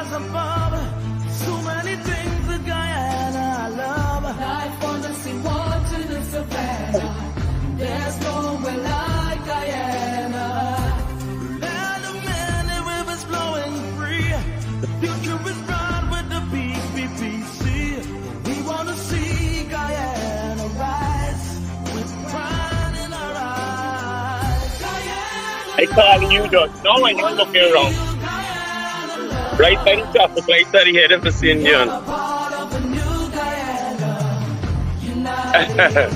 rise above. So many things that Guyana love. Life on the seawall to the savannah. There's nowhere like Guyana. Land of many rivers flowing free. The future is bright with the PPPC. We want to see Guyana rise with pride in our eyes. I calling you just now and you're looking around. Right by the traffic light at the head of the St. John. Part of a new Guyana. United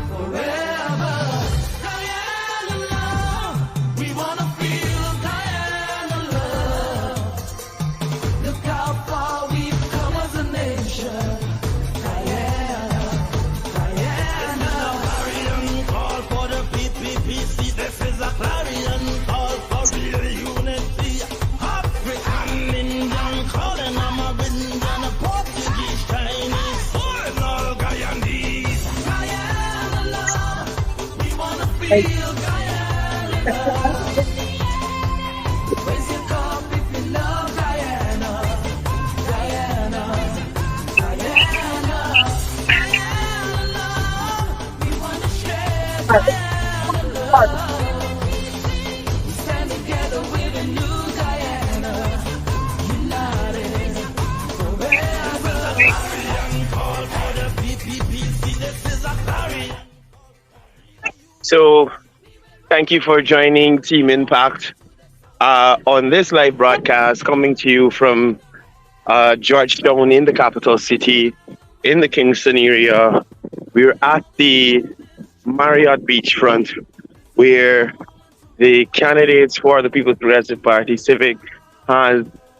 forever. Guyana love. We want to feel Guyana love. Look how far we've come as a nation. Guyana, Guyana. Clarion call for the PPPC. This is a clarion call for real unity. African, Indian, calling American, Portuguese, Chinese, and all Guyanese. Guyana love. We wanna feel Guyana love. Raise your cup if you love Guyana. Guyana, Guyana, Guyana love. We wanna share Guyana love. We stand together with a new Guyana. United forever. Clarion call for the PPPC. This is a clarion. So, thank you for joining Team Impact on this live broadcast coming to you from Georgetown in the capital city, in the Kingston area. We're at the Marriott beachfront where the candidates for the People's Progressive Party Civic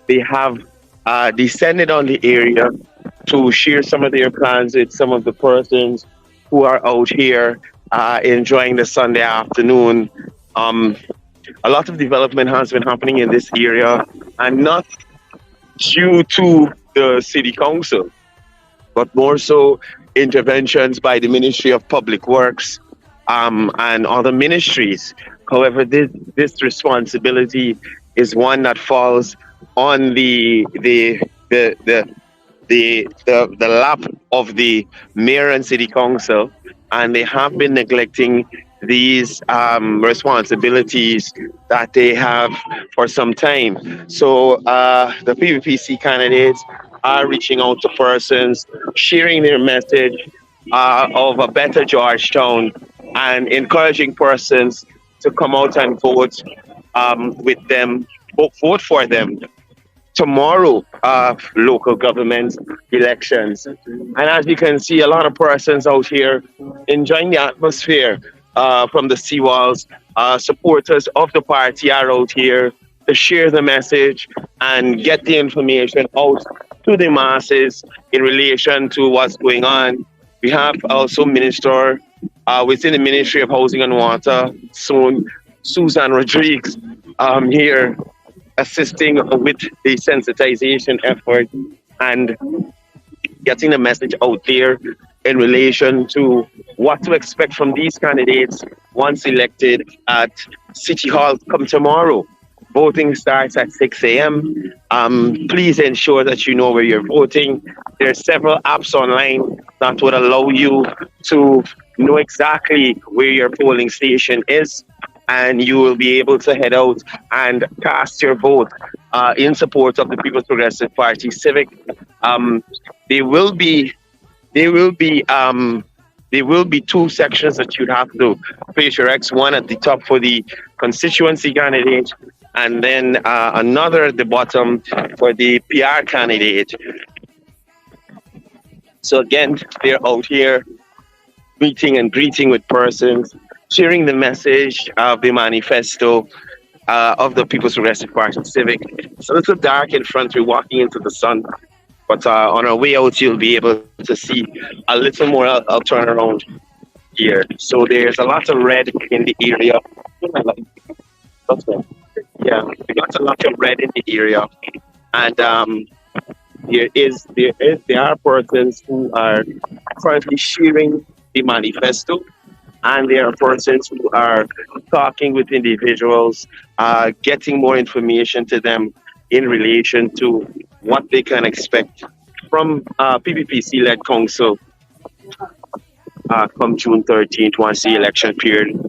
they have descended on the area to share some of their plans with some of the persons who are out here enjoying the Sunday afternoon. A lot of development has been happening in this area, and not due to the city council, but more so interventions by the Ministry of Public Works and other ministries. However, this responsibility is one that falls on the lap of the mayor and city council, and they have been neglecting these responsibilities that they have for some time. So the PPPC candidates are reaching out to persons, sharing their message of a better Georgetown, and encouraging persons to come out and vote with them, vote for them tomorrow, local government elections. And as you can see, a lot of persons out here enjoying the atmosphere from the Seawalls. Supporters of the party are out here to share the message and get the information out to the masses in relation to what's going on. We have also Minister within the Ministry of Housing and Water, Susan Rodriguez, here assisting with the sensitization effort and getting the message out there in relation to what to expect from these candidates once elected at City Hall come tomorrow. Voting starts at 6 a.m. Please ensure that you know where you're voting. There are several apps online that would allow you to know exactly where your polling station is, and you will be able to head out and cast your vote in support of the People's Progressive Party Civic. There will be two sections that you'd have to place your X, one at the top for the constituency candidate, and then another at the bottom for the PR candidate. So again, they're out here meeting and greeting with persons, sharing the message of the manifesto of the People's Progressive Party Civic. It's a little dark in front, we're walking into the sun, but on our way out, you'll be able to see a little more. I'll turn around here. So there's a lot of red in the area. Yeah, we got a lot of red in the area. And there are persons who are currently sharing the manifesto, and there are persons who are talking with individuals, getting more information to them in relation to what they can expect from PPPC-led council come June 13th, once the election period.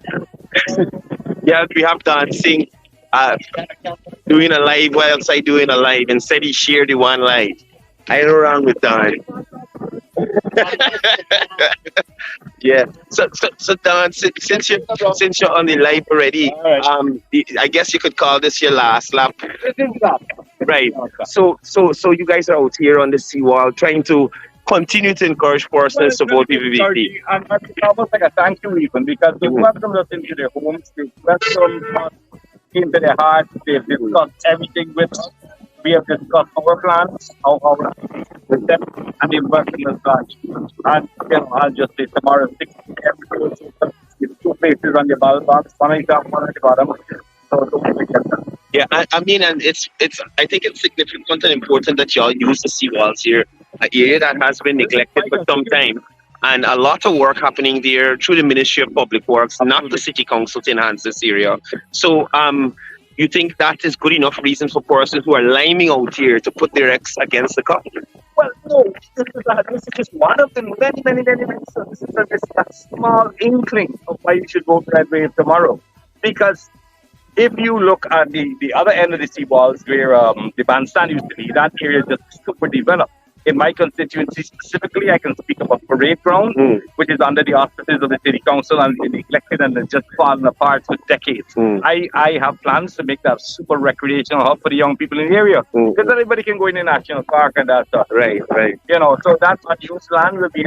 Yeah, we have dancing, doing a live whilst I doing a live. Instead, he shared the one live. I ain't around with that. Yeah. So Don, since you're on the live already, I guess you could call this your last lap. Right. So you guys are out here on the Seawall trying to continue to encourage persons to vote PPPC. And it's almost like a thank you even, because they welcomed us into their homes, they welcomed us into their hearts, they've discussed everything with us. We have discussed our plans, our with them, and they've welcomed us back. And I'll just say tomorrow, 6 p.m. with 2 places on the ballot box, one on the top, one on the bottom. Yeah, I mean, and it's I think it's significant and important that y'all use the seawalls here, an area that has been neglected for some time, and a lot of work happening there through the Ministry of Public Works, not the City Council, to enhance this area. So, you think that is good enough reason for persons who are liming out here to put their ex against the cup? Well, no, this is just one of the many. So this is a small inkling of why you should vote Red Wave tomorrow. Because if you look at the other end of the seawalls where the bandstand used to be, that area is just super developed. In my constituency specifically, I can speak about Parade Ground, which is under the auspices of the City Council and been neglected and it's just fallen apart for decades. I have plans to make that super recreational hub for the young people in the area. Because everybody can go in the National Park and that stuff. Right. You know, so that unused land will be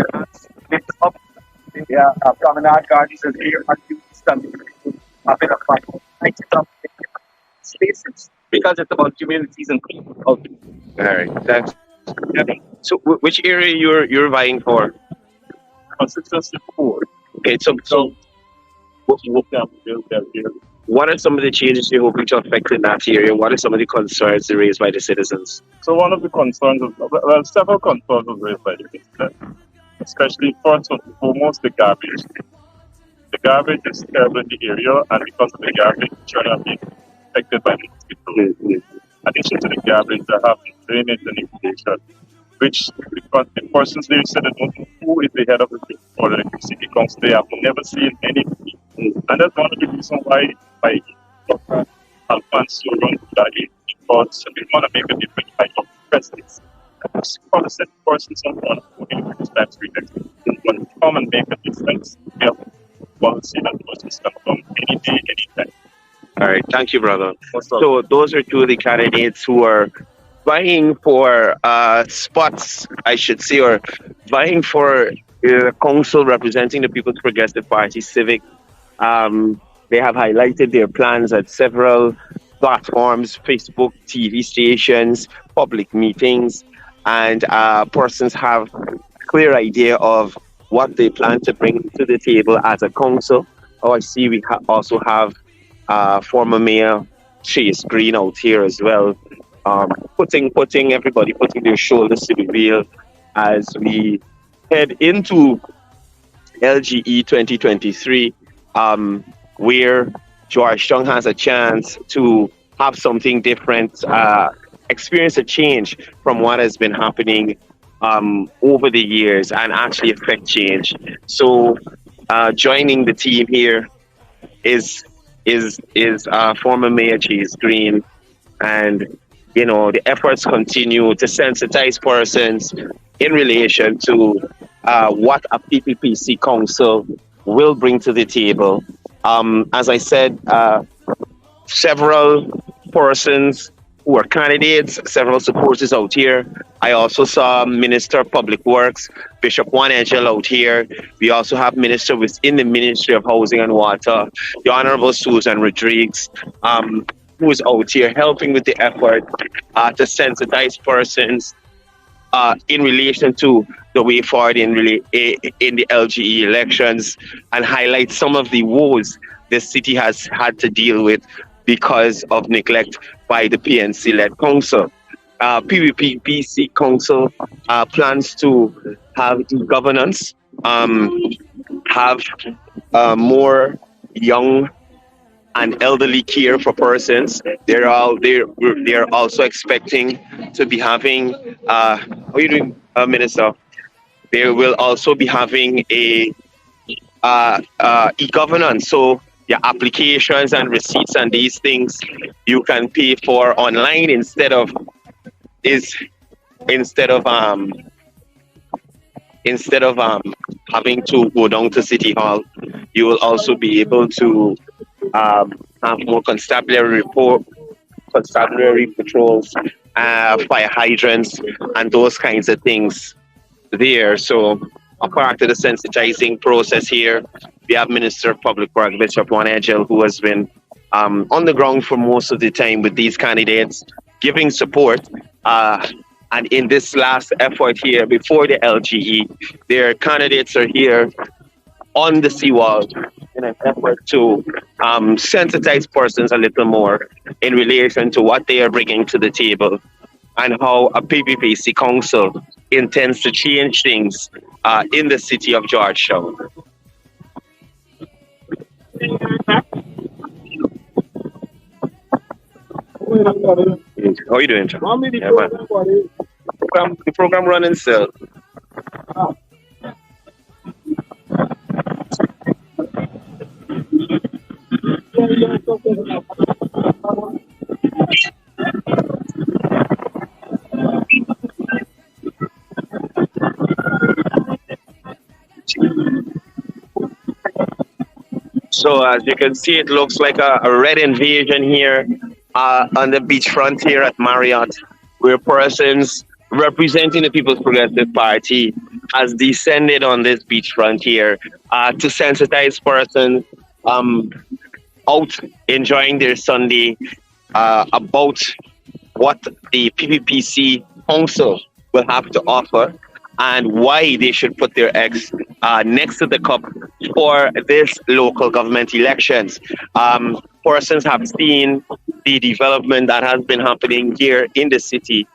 lit up. The promenade gardens will be unused and spaces, because it's about communities and people. All right, thanks. So, which area you're vying for? Constituency 4. Okay, so what are some of the changes you're hoping to affect in that area? What are some of the concerns raised by the citizens? So one of the concerns, several concerns were raised by the citizens, especially first and foremost the garbage. The garbage is terrible in the area, and because of the garbage, children are being affected by the mosquitoes. In addition to the garbage, they have drainage and inflation, which the persons there said they don't know who is the head of the city council. They have never seen anything. And that's one of the reasons why Dr. Alfonso run that because we want to make a difference by Dr. Presidents. Constant persons on one who dispatch rejection. When we come and make a difference, we have policy that persons can come any day, anytime. All right, thank you, brother. So those are two of the candidates who are vying for spots, I should say, or vying for council representing the People's Progressive Party Civic. They have highlighted their plans at several platforms, Facebook, TV stations, public meetings, and persons have a clear idea of what they plan to bring to the table as a council. Oh, I see we also have former Mayor Chase Green out here as well, putting their shoulders to the wheel as we head into LGE 2023, where Georgetown has a chance to have something different, experience a change from what has been happening over the years and actually affect change. So joining the team here is former Mayor Chase Green, and the efforts continue to sensitize persons in relation to what a PPPC council will bring to the table. As I said, several persons who are candidates, several supporters out here. I also saw Minister of Public Works, Bishop Juan Edgel out here. We also have Minister within the Ministry of Housing and Water, the Honorable Susan Rodriguez, who is out here helping with the effort to sensitize persons in relation to the way forward in the LGE elections, and highlight some of the woes the city has had to deal with because of neglect by the PNC-led council. PPPC council plans to have e-governance, have more young and elderly care for persons. They're also expecting to be having. How are you doing, Minister? They will also be having a e-governance. So your applications and receipts and these things you can pay for online is instead of um instead of having to go down to City Hall. You will also be able to have more constabulary patrols, fire hydrants, and those kinds of things there. So, apart of the sensitizing process here, we have Minister of Public Works, Bishop Juan Egel, who has been on the ground for most of the time with these candidates, giving support. And in this last effort here, before the LGE, their candidates are here on the Seawall in an effort to sensitize persons a little more in relation to what they are bringing to the table and how a PPPC council intends to change things in the city of Georgetown. How are you doing, John? Yeah, man. The program running still. So as you can see, it looks like a red invasion here on the beachfront here at Marriott, where persons representing the People's Progressive Party has descended on this beachfront here to sensitize persons out enjoying their Sunday about what the PPPC Council will have to offer and why they should put their eggs next to the cup for this local government elections. Persons have seen the development that has been happening here in the city.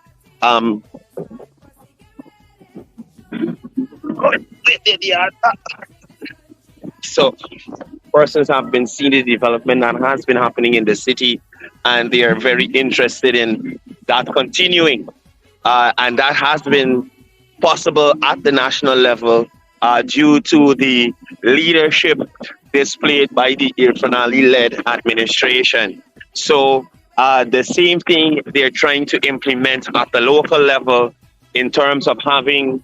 So persons have been seeing the development that has been happening in the city, and they are very interested in that continuing. And that has been possible at the national level due to the leadership displayed by the Irfan Ali-led administration. So the same thing they're trying to implement at the local level in terms of having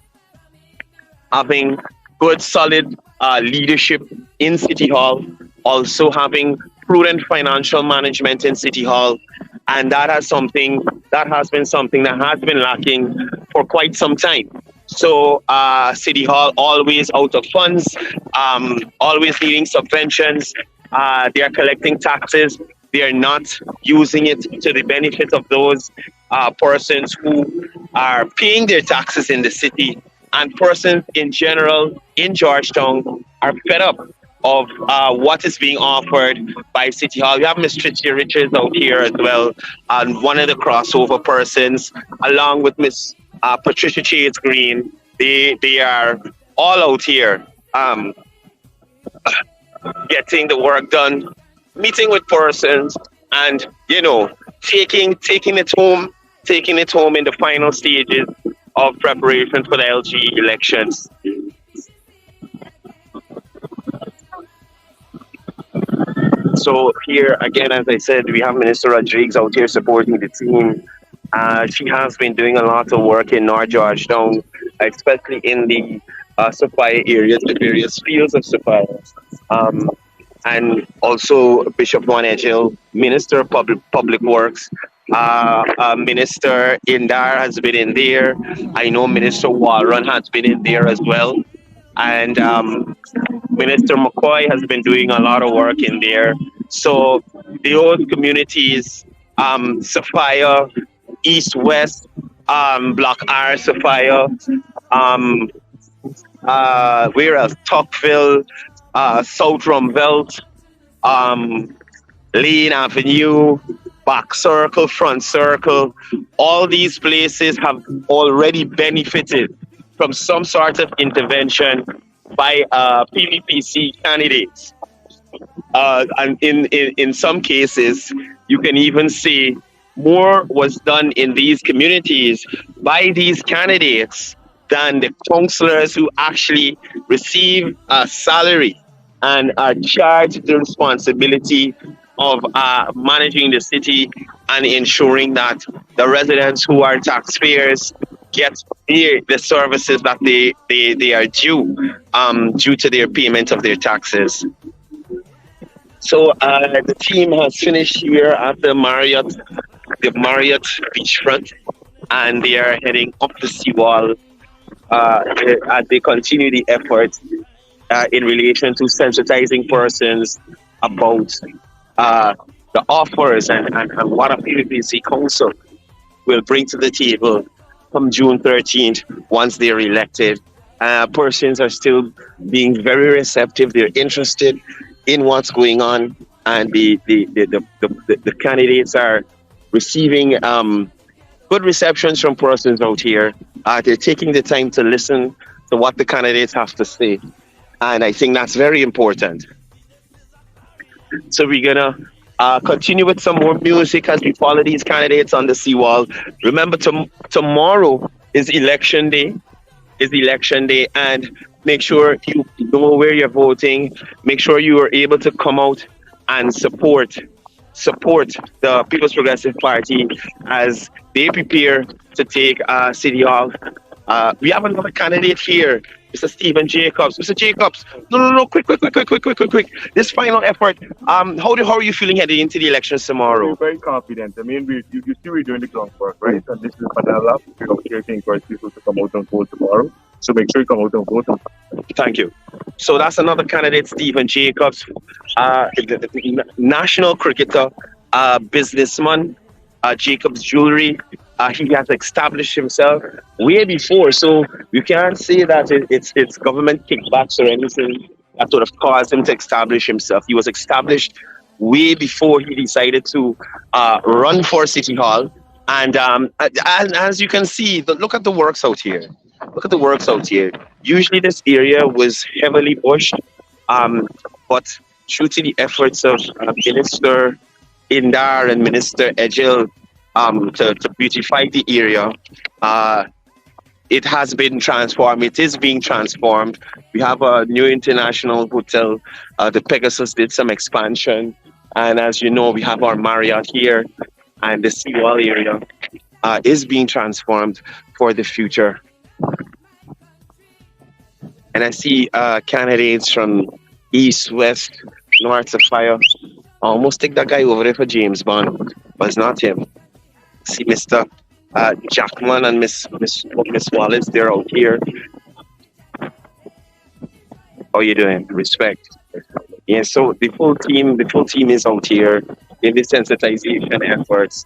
good, solid leadership in City Hall, also having prudent financial management in City Hall, and that has been something that has been lacking for quite some time. So City Hall always out of funds, always needing subventions. They are collecting taxes. They are not using it to the benefit of those persons who are paying their taxes in the city, and persons in general in Georgetown are fed up of what is being offered by City Hall. We have Miss Trichy Richards out here as well, and one of the crossover persons, along with Miss Patricia Chase Green. They are all out here getting the work done, meeting with persons, and taking it home in the final stages of preparation for the LGE elections. So here again, as I said, we have Minister Rodriguez out here supporting the team. She has been doing a lot of work in North Georgetown, especially in the Sophia areas, the various fields of Sophia. And also Bishop Juan Egel, Minister of Public Works. Minister Indar has been in there. I know Minister Warren has been in there as well. And Minister McCoy has been doing a lot of work in there. So the old communities, Sophia, East, West, Block R, Sophia, where else? Tocqueville, South Rumvelt, Lane Avenue, Back Circle, Front Circle. All these places have already benefited from some sort of intervention by PPPC candidates. And in some cases, you can even see more was done in these communities by these candidates than the councillors who actually receive a salary and are charged the responsibility of managing the city and ensuring that the residents who are taxpayers get the services that they are due to their payment of their taxes. So the team has finished here at the Marriott beachfront, and they are heading up the Seawall as they continue the effort in relation to sensitizing persons about the offers and what a PPPC council will bring to the table come June 13th once they're elected. Persons are still being very receptive. They're interested in what's going on, and the candidates are receiving good receptions from persons out here. They're taking the time to listen to what the candidates have to say, and I think that's very important. So we're gonna continue with some more music as we follow these candidates on the Seawall. Remember, tomorrow is election day. And make sure you know where you're voting. Make sure you are able to come out and support the People's Progressive Party as they prepare to take City Hall. We have another candidate here, Mr. Stephen Jacobs. Mr. Jacobs, no, quick. This final effort. How are you feeling heading into the elections tomorrow? We're very confident. I mean, you see we're doing the groundwork, right? And this is another lap. We're here to encourage people to come out and vote tomorrow. So make sure you come out and vote. Thank you. So that's another candidate, Stephen Jacobs, the national cricketer, businessman, Jacobs Jewelry. He has established himself way before, so you can't say that it's government kickbacks or anything that sort of caused him to establish himself. He was established way before he decided to run for City Hall. And as you can see, look at the works out here. Usually this area was heavily bushed, but due to the efforts of Minister Indar and Minister Ejil to beautify the area, it has been transformed. It is being transformed. We have a new international hotel. The Pegasus did some expansion. And as you know, we have our Marriott here, and the Seawall area is being transformed for the future. And I see candidates from east, west, north to fire. I almost take that guy over there for James Bond, but it's not him. See Mr. Jackman and Miss Wallace, they're out here. How you doing? Respect. Yeah, so the full team is out here in the sensitization efforts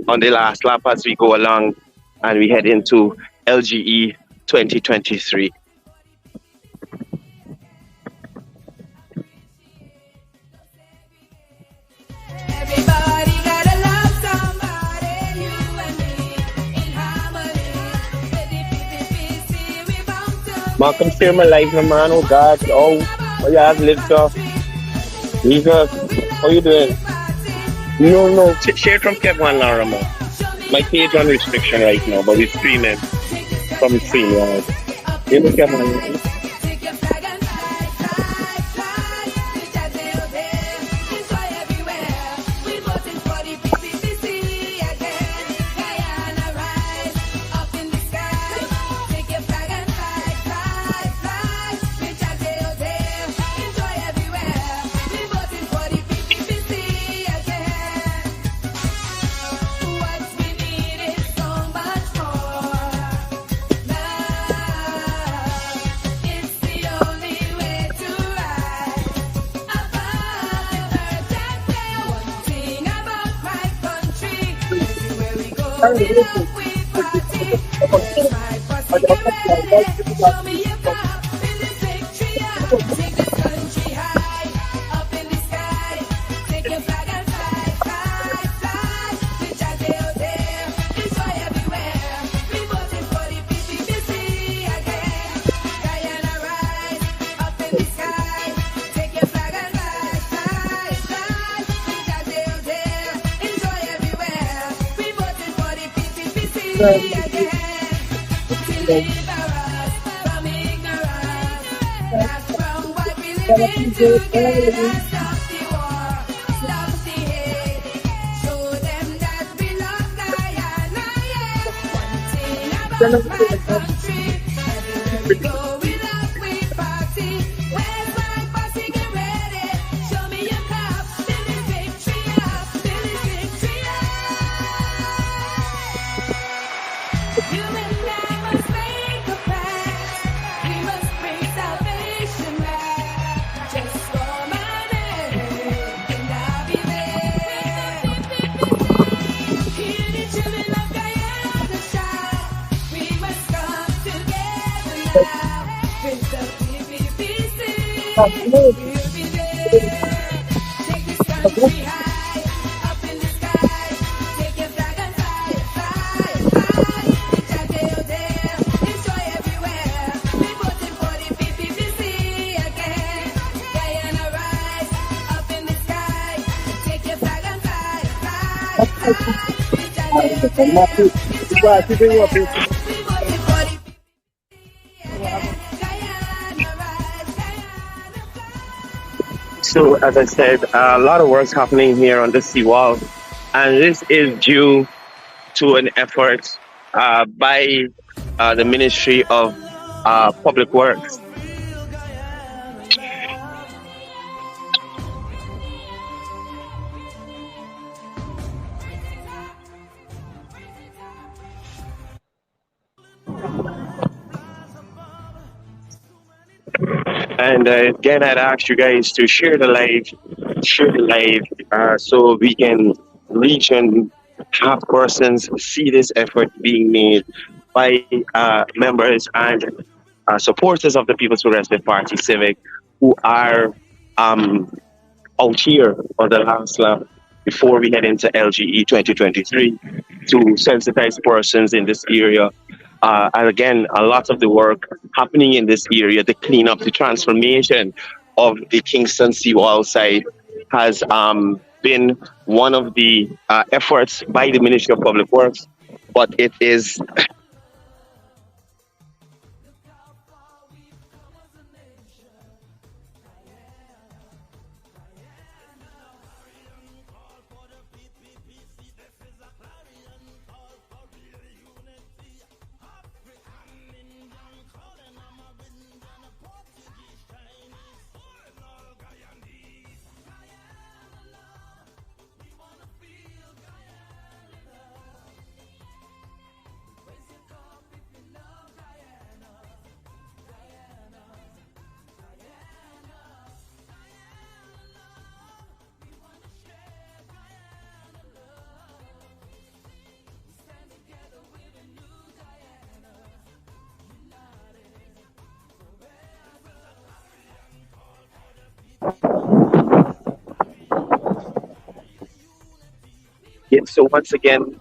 on the last lap as we go along and we head into LGE 2023. Malcolm share my life, my man. Oh God, oh you have lived off. Jesus, how you doing? No, share from Kevin Laramo. My page on restriction right now, but we're streaming from Seawall. You look at my free again. Deliver us from ignorance. That's from what we live in together. Stop the war, stop the hate. Show them that we love Guyana, yeah. One thing about my country, everywhere we go, we love, we party. Where's my posse, get ready? Show me your cup, fill this victory up, fill this victory up. You and I must make a pact. We must bring salvation back. Just for my name, and I'll be there. Hear the children of Guyana shout. We must come together now. With the PPPC, we'll be there. Take this country high, up in the sky. Take your flag and fly, fly, fly. Destroy everywhere. We voting for the PPPC again. Guyana rise, up in the sky. Take your flag and fly, fly, fly. We voting for the PPPC again. Guyana rise, Guyana fly. So, as I said, a lot of work's happening here on the seawall, and this is due to an effort by the Ministry of Public Works. And again, I'd ask you guys to share the live, so we can reach and have persons see this effort being made by members and supporters of the People's Progressive Party Civic who are out here on the last lap before we head into LGE 2023 to sensitize persons in this area. And again, a lot of the work happening in this area, the cleanup, the transformation of the Kingston Seawall site has been one of the efforts by the Ministry of Public Works, but it is so once again,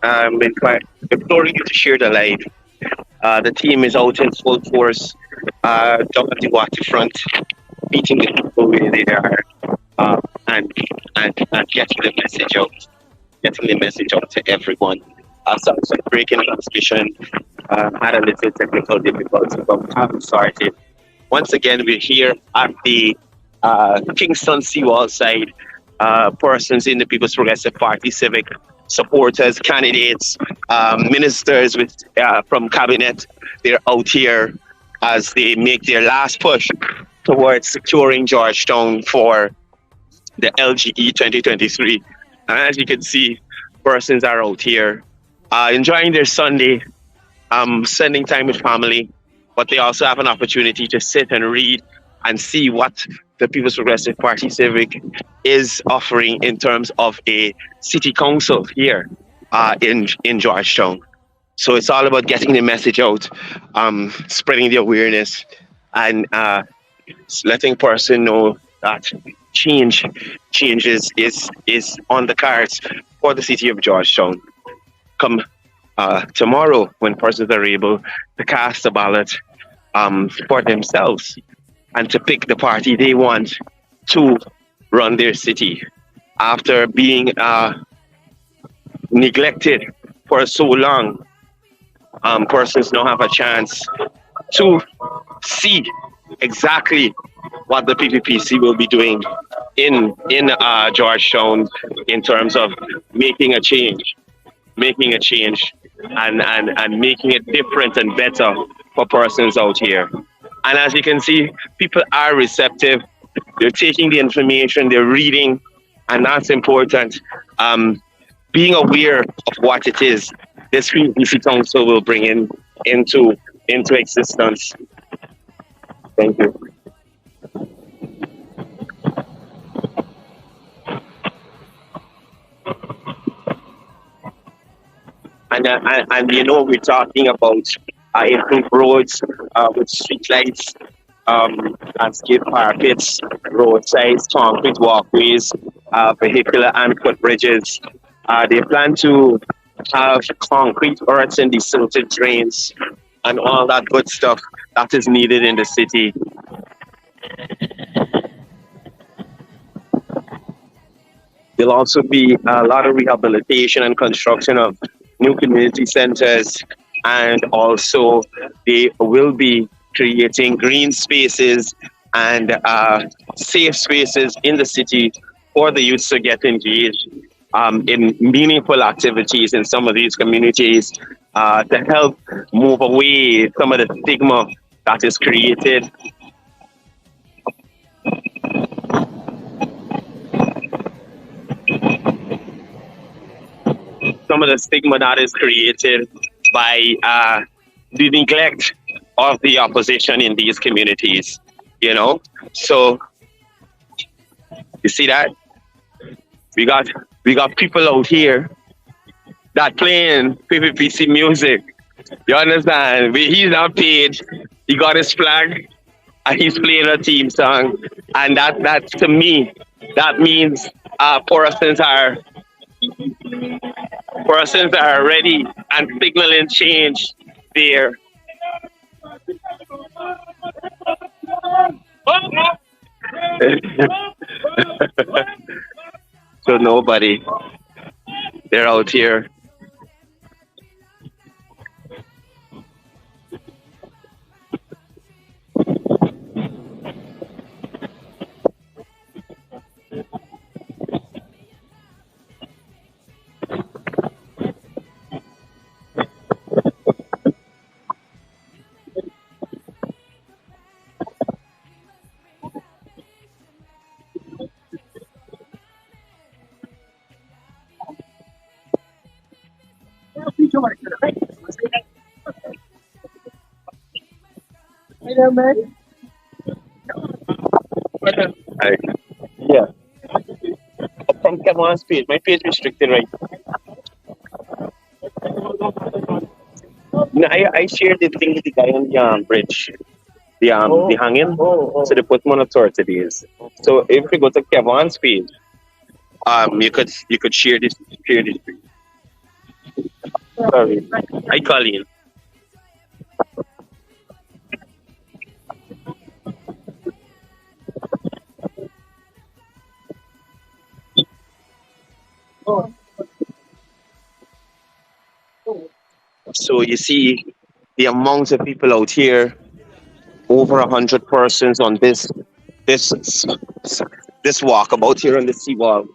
imploring you to share the live. The team is out in full force down at the waterfront, meeting the people where they are, and getting the message out to everyone. Some breaking transmission, had a little technical difficulty, but we haven't started. Once again, we're here at the Kingston Seawall side. Persons in the People's Progressive Party Civic, supporters, candidates, ministers from cabinet, they're out here as they make their last push towards securing Georgetown for the LGE 2023. And as you can see, persons are out here enjoying their Sunday, spending time with family, but they also have an opportunity to sit and read and see what the People's Progressive Party Civic is offering in terms of a city council here in Georgetown. So it's all about getting the message out, spreading the awareness, and letting person know that change is on the cards for the city of Georgetown. Come tomorrow, when persons are able to cast a ballot for themselves and to pick the party they want to run their city after being neglected for so long Persons now have a chance to see exactly what the PPPC will be doing in Georgetown in terms of making a change, and making it different and better for persons out here. And as you can see, people are receptive. They're taking the information, they're reading, and that's important. Being aware of what it is this PPPC Council will bring into existence. Thank you. And you know, we're talking about improved roads with street lights, landscape parapets, roadsides, concrete walkways, vehicular and footbridges. They plan to have concrete earths and desilted drains and all that good stuff that is needed in the city. There'll also be a lot of rehabilitation and construction of new community centers, and also they will be creating green spaces and safe spaces in the city for the youth to get engaged in meaningful activities in some of these communities to help move away some of the stigma that is created. Some of the stigma that is created by the neglect of the opposition in these communities, you know. So you see that we got people out here that playing PPPC music. You understand? He's not paid. He got his flag and he's playing a team song, and that to me that means persons are ready and signaling change there. So nobody, they're out here. I, yeah. From Kevin's page, my page restricted, right? No, I shared the thing with the guy on the bridge, the hanging. So they put him on a tour today. So if you go to Kevin's page, you could share this. Sorry, I call in. So you see the amount of people out here, over 100 persons on this walkabout here on the Seawall,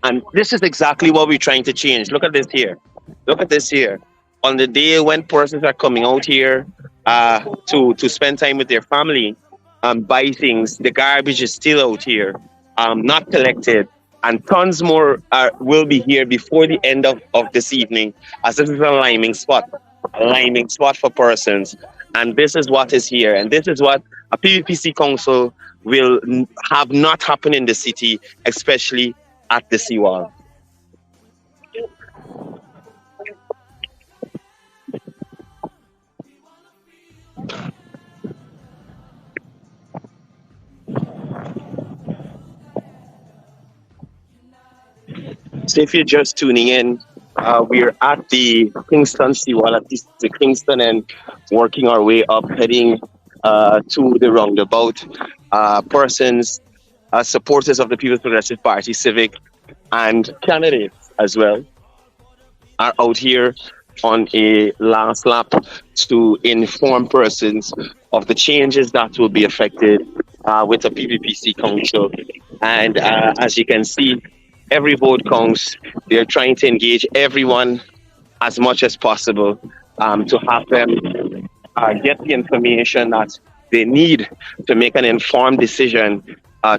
and this is exactly what we're trying to change. Look at this here. Look at this here. On the day when persons are coming out here to spend time with their family, buy things, the garbage is still out here, not collected. And tons more will be here before the end of this evening, as this is a liming spot for persons. And this is what is here. And this is what a PPPC council will have not happen in the city, especially at the Seawall. So if you're just tuning in, we're at the Kingston Seawall, at the Kingston, and working our way up, heading to the roundabout. Persons, supporters of the People's Progressive Party, civic, and candidates as well, are out here on a last lap to inform persons of the changes that will be affected with the PPPC Council. And as you can see, every vote counts. They're trying to engage everyone as much as possible to have them get the information that they need to make an informed decision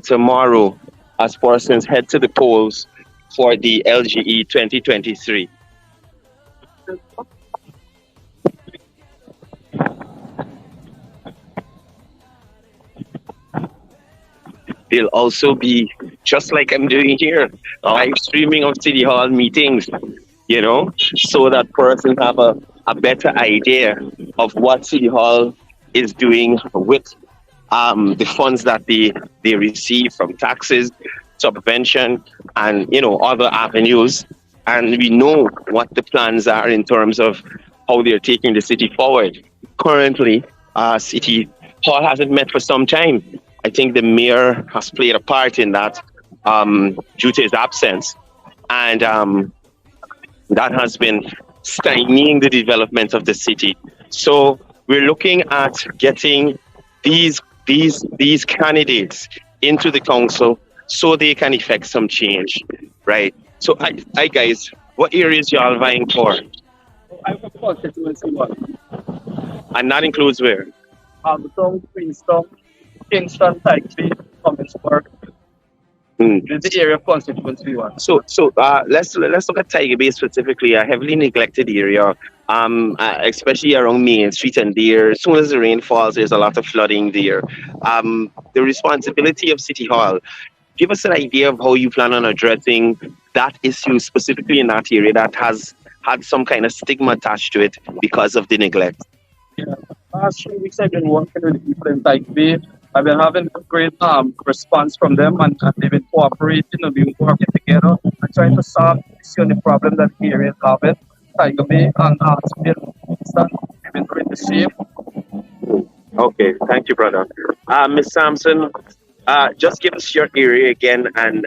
tomorrow as persons head to the polls for the LGE 2023. They'll also be, just like I'm doing here, live streaming of City Hall meetings, you know, so that persons have a better idea of what City Hall is doing with the funds that they receive from taxes, subvention, and, you know, other avenues. And we know what the plans are in terms of how they're taking the city forward. Currently, City Hall hasn't met for some time. I think the mayor has played a part in that due to his absence. And that has been stymieing the development of the city. So we're looking at getting these candidates into the council so they can effect some change, right? So, hi guys, what areas y'all vying for? I have a constituency one. And that includes where? Alberton, Queenstown, Kingston, Tightly, Thomasburg. This is the area of constituency one. So let's look at Tiger Bay specifically, a heavily neglected area, especially around Main Street and there. As soon as the rain falls, there's a lot of flooding there. The responsibility of City Hall. Give us an idea of how you plan on addressing that issue specifically in that area that has had some kind of stigma attached to it because of the neglect. Yeah. Last 3 weeks I've been working with the people in Tightly. I've been having a great response from them, and they've been cooperating and been working together and trying to solve the problem that the area is having. Tiger Bay and Kingston, they've been doing the same. Okay, thank you, brother. Ms. Sampson, just give us your area again and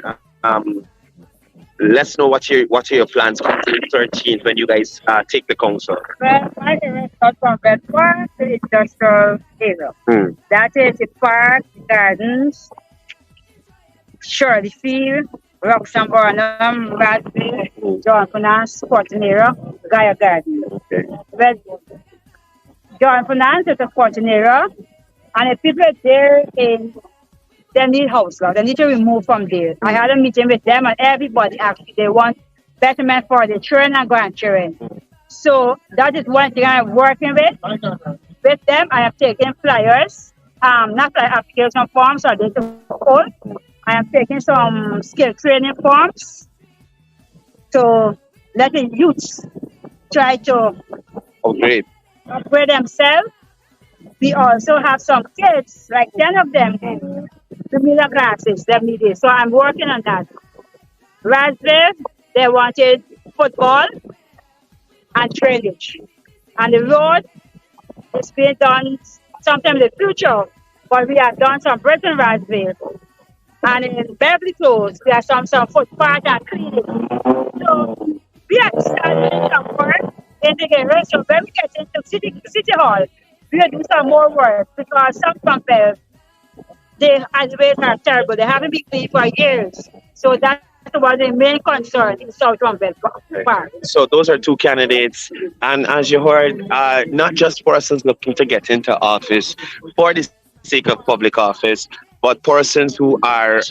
let's know what are your plans on the 13th when you guys take the council. Well, my area is not from Bedford to the industrial area. That is the park, the gardens, Shirley Field, Roxham Burnham, Radley, John Finance, Fortinera, Gaia Garden. Okay. Well, John Finance is a Fortinera, and the people there they need house law. They need to remove from there. I had a meeting with them, and everybody actually they want betterment for their children and grandchildren. So that is one thing I'm working with. With them, I have taken flyers, not like application forms or data call. I am taking some skill training forms to let the youths try to upgrade themselves. We also have some kids, like 10 of them, the middle classes, they need it. So I'm working on that. Raspberry, they wanted football and drainage. And the road is being done sometime in the future, but we have done some bricks and raspberry. And in Beverly Close, we have some footpath and cleaning. So we are starting some work in the area. So when we get into City Hall, we will do some more work because some companies, the highways are terrible. They haven't been cleaned for years. So that was the main concern in South Rumbell Park. So those are two candidates. And as you heard, not just persons looking to get into office for the sake of public office, but persons who are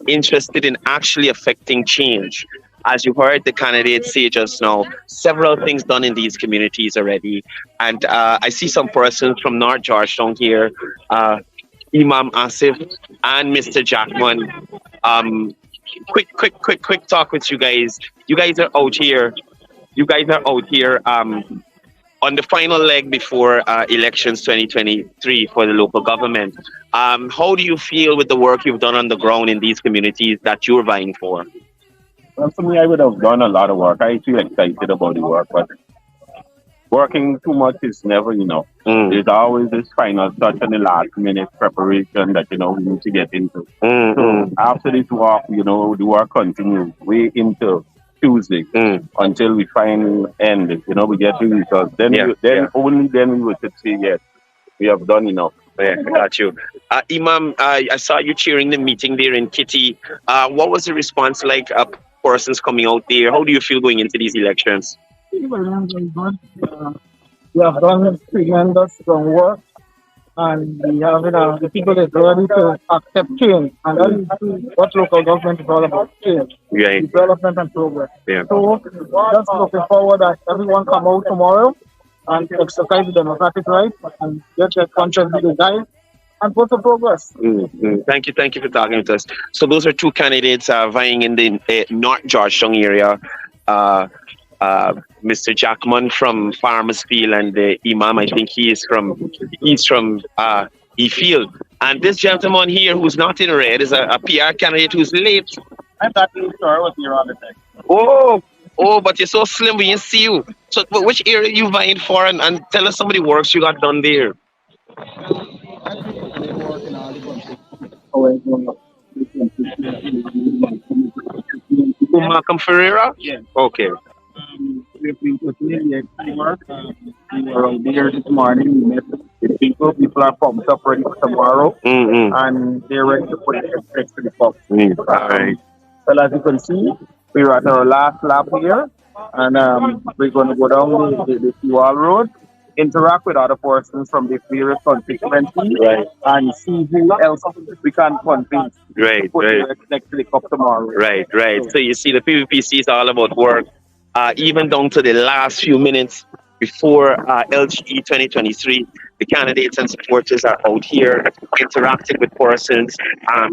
interested in actually affecting change. As you heard the candidates say just now, several things done in these communities already. And I see some persons from North Georgetown here, Imam Asif and Mr. Jackman. Quick talk with you guys. You guys are out here. On the final leg before elections 2023 for the local government. How do you feel with the work you've done on the ground in these communities that you're vying for? Well, for me, I would have done a lot of work. I feel excited about the work, but working too much is never enough. There's always this final touch and the last minute preparation that, we need to get into. So after this walk, the work continues way into Tuesday until we find end. You know, we get the results. Then only then we would say yes, we have done enough. Yeah, got you. Imam, I saw you cheering the meeting there in Kitty. What was the response like? Persons coming out there. How do you feel going into these elections? Very good. We have done tremendous work, and we have the people that are ready to accept change, and that is what local government is all about: change, development, and progress. Yeah. So just looking forward that everyone come out tomorrow and exercise the democratic right and get their conscience to the guide and put for progress. Thank you for talking to us. So those are two candidates vying in the North Georgetown area. Mr. Jackman from Farmers Field and the Imam, I think he's from E-Field. And this gentleman here who's not in red is a PR candidate who's late. I'm not really sure what you're on the next. Oh, but you're so slim, we didn't see you. So which area are you vying for? And tell us some of the works you got done there. Malcolm Ferreira? Yeah. Okay. We've been putting in the extra work. We were out there this morning. We met with people. People are pumped up ready for tomorrow. And they're ready to put it next to the pub. Right. Well, as you can see, we're at our last lap here. And we're going to go down the Seawall Road, interact with other persons from the various constituencies, and see who else we can convince to put it next to the cup tomorrow. Right. So you see, the PPPC is all about work. Even down to the last few minutes before LGE 2023, the candidates and supporters are out here interacting with persons,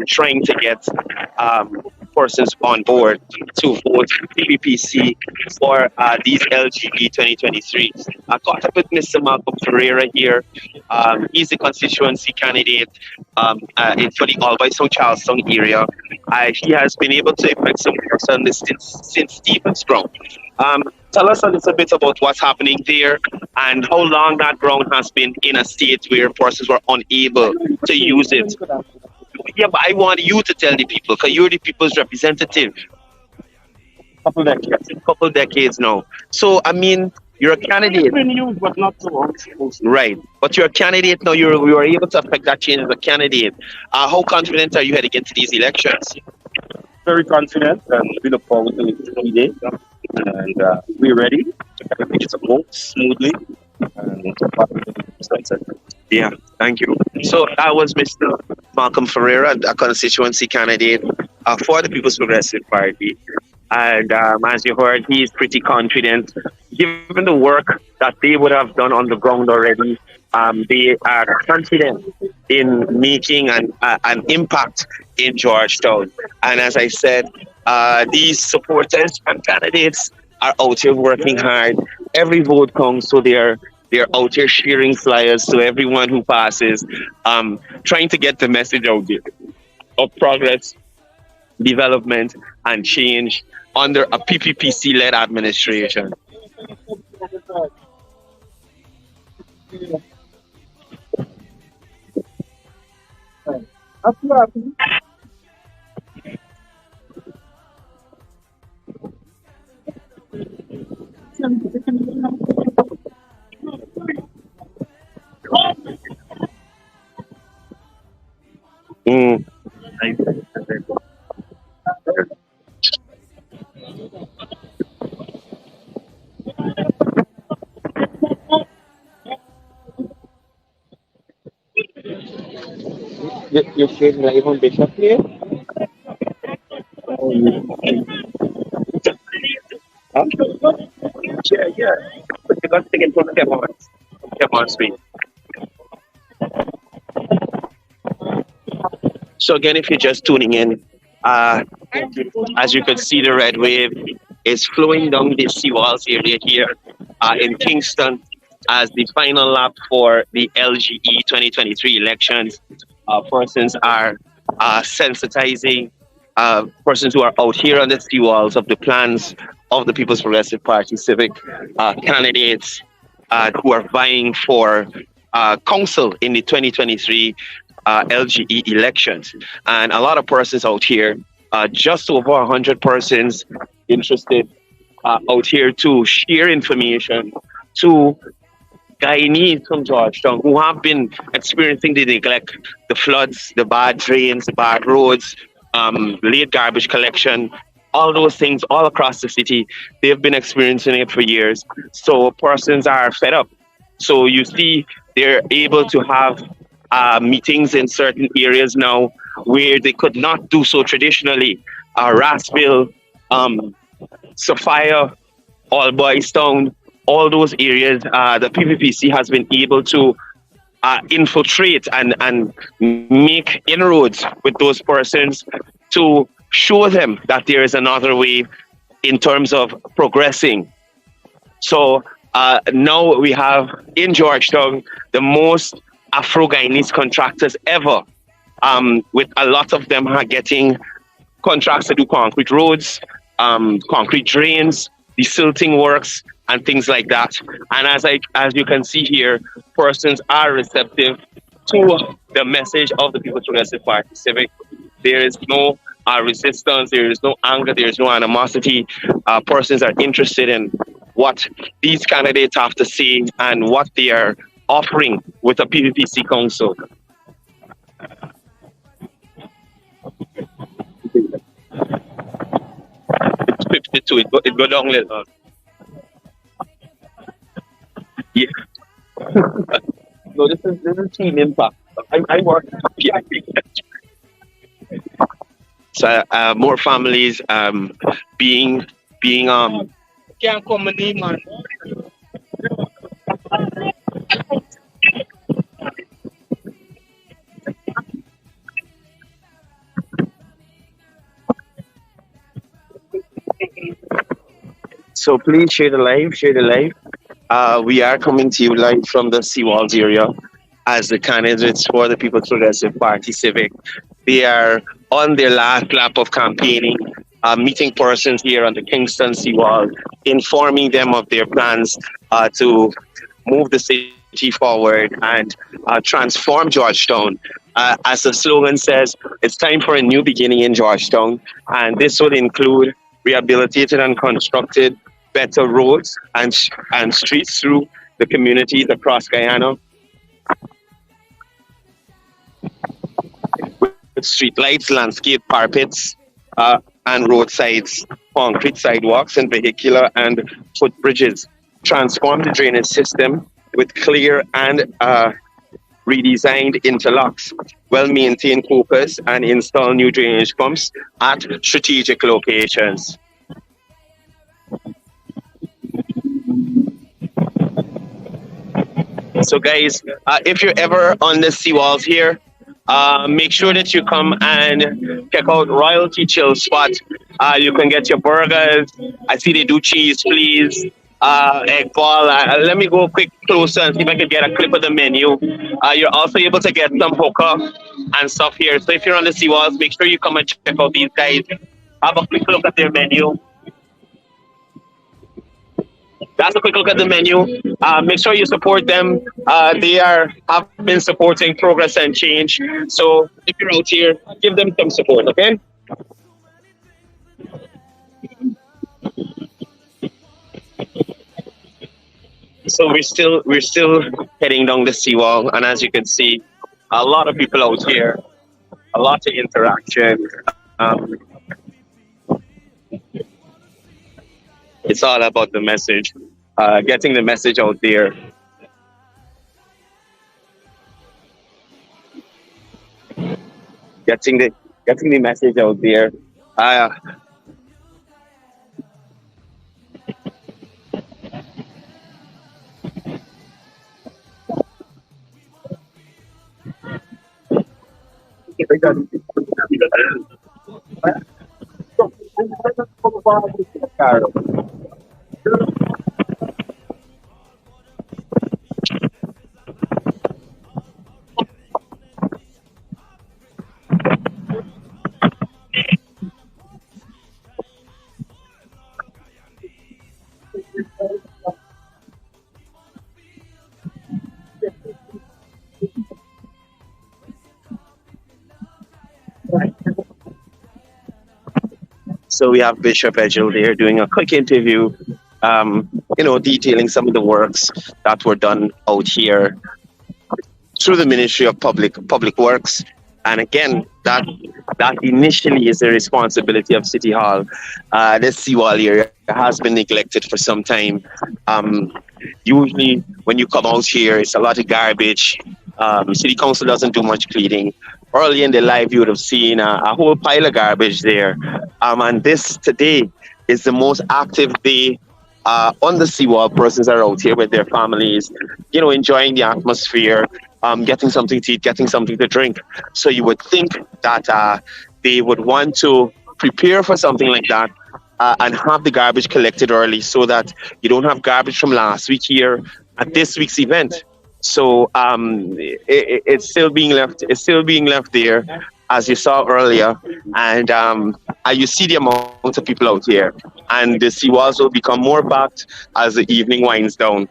trying to get persons on board to vote PPPC for these LGE 2023. I caught up with Mr. Malcolm Ferreira here. He's the constituency candidate for the Alby South Charlestown area. He has been able to effect some work on this since Stevens Ground. Tell us a little bit about what's happening there and how long that ground has been in a state where persons were unable to use it. Yeah, but I want you to tell the people, because you're the people's representative. Couple decades now. So, I mean, you're a candidate. It's been used, but not so long. Right. But you're a candidate now. You were able to affect that change as a candidate. How confident are you heading into these elections? Very confident, and we look forward to it every day. And we're ready. I think it's a vote smoothly. Yeah, thank you. So that was Mr. Malcolm Ferreira, a constituency candidate for the People's Progressive Party. And as you heard, he's pretty confident. Given the work that they would have done on the ground already, they are confident in making an impact in Georgetown. And as I said, these supporters and candidates are out here working hard. Every vote counts, so they're out here sharing flyers to everyone who passes, trying to get the message out there of progress, development, and change under a PPPC-led administration. You're sharing live on Bishop here? Huh? Yeah. But you got to take it from Kevin's speed. So again, if you're just tuning in, as you can see, the red wave is flowing down the Seawalls area here in Kingston as the final lap for the LGE 2023 elections. Persons are sensitizing persons who are out here on the seawalls of the plans of the People's Progressive Party civic candidates who are vying for council in the 2023 LGE elections. And a lot of persons out here, just over 100 persons interested out here to share information to Guyanese from Georgetown who have been experiencing the neglect, the floods, the bad drains, the bad roads, late garbage collection, all those things all across the city. They've been experiencing it for years. So persons are fed up. So you see, they're able to have meetings in certain areas now where they could not do so traditionally. Raspville, um, Sophia, All Boys Town, all those areas, the PPPC has been able to infiltrate and make inroads with those persons to show them that there is another way in terms of progressing. So now we have in Georgetown the most Afro-Guyanese contractors ever, with a lot of them are getting contracts to do concrete roads, concrete drains, desilting works, and things like that. And as you can see here, persons are receptive to the message of the People's Progressive Party Civic. There is no resistance, there is no anger, there is no animosity. Persons are interested in what these candidates have to say and what they are offering with a PPPC council. It's 52. It go down little. Yeah. No, this is team impact. I work. Yeah. So more families being Can't come in, man. So please share the live, share the live. We are coming to you live from the Seawall area as the candidates for the People's Progressive Party Civic. They are on their last lap of campaigning, meeting persons here on the Kingston Seawall, informing them of their plans to move the city forward and transform Georgetown. As the slogan says, it's time for a new beginning in Georgetown, and this will include rehabilitated and constructed better roads and streets through the communities across Guyana, with street lights, landscape carpets, and roadsides, concrete sidewalks, and vehicular and footbridges. Transform the drainage system with clear and redesigned interlocks, well-maintained copers, and install new drainage pumps at strategic locations. So guys, if you're ever on the seawalls here, make sure that you come and check out Royalty Chill Spot. You can get your burgers. I see they do cheese, please. Egg ball. Let me go quick closer and see if I can get a clip of the menu. You're also able to get some hookah and stuff here. So if you're on the seawalls, make sure you come and check out these guys. Have a quick look at their menu. That's a quick look at the menu. Make sure you support them. They have been supporting progress and change. So if you're out here, give them some support, okay? So we're still heading down the seawall, and as you can see, a lot of people out here, a lot of interaction. It's all about the message, getting the message out there. Getting the message out there. So we have Bishop Edgel there doing a quick interview, detailing some of the works that were done out here through the Ministry of Public Works. And again, that initially is the responsibility of City Hall. This Seawall area has been neglected for some time. Usually, when you come out here, it's a lot of garbage. City Council doesn't do much cleaning. Early in the life, you would have seen a whole pile of garbage there. And this today is the most active day on the Seawall. Persons are out here with their families, enjoying the atmosphere, getting something to eat, getting something to drink. So you would think that they would want to prepare for something like that and have the garbage collected early so that you don't have garbage from last week here at this week's event. So it's still being left. It's still being left there, as you saw earlier, and you see the amount of people out here, and the seawalls will become more packed as the evening winds down.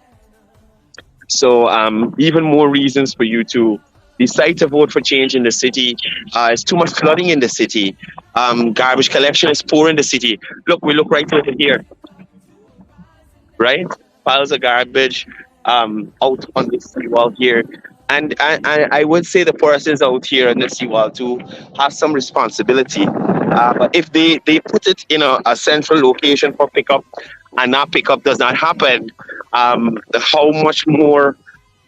So even more reasons for you to decide to vote for change in the city. It's too much flooding in the city. Garbage collection is poor in the city. We look right over here, right? Piles of garbage out on the seawall here. And I would say the persons out here on the seawall to have some responsibility. But if they put it in a central location for pickup, and that pickup does not happen, how much more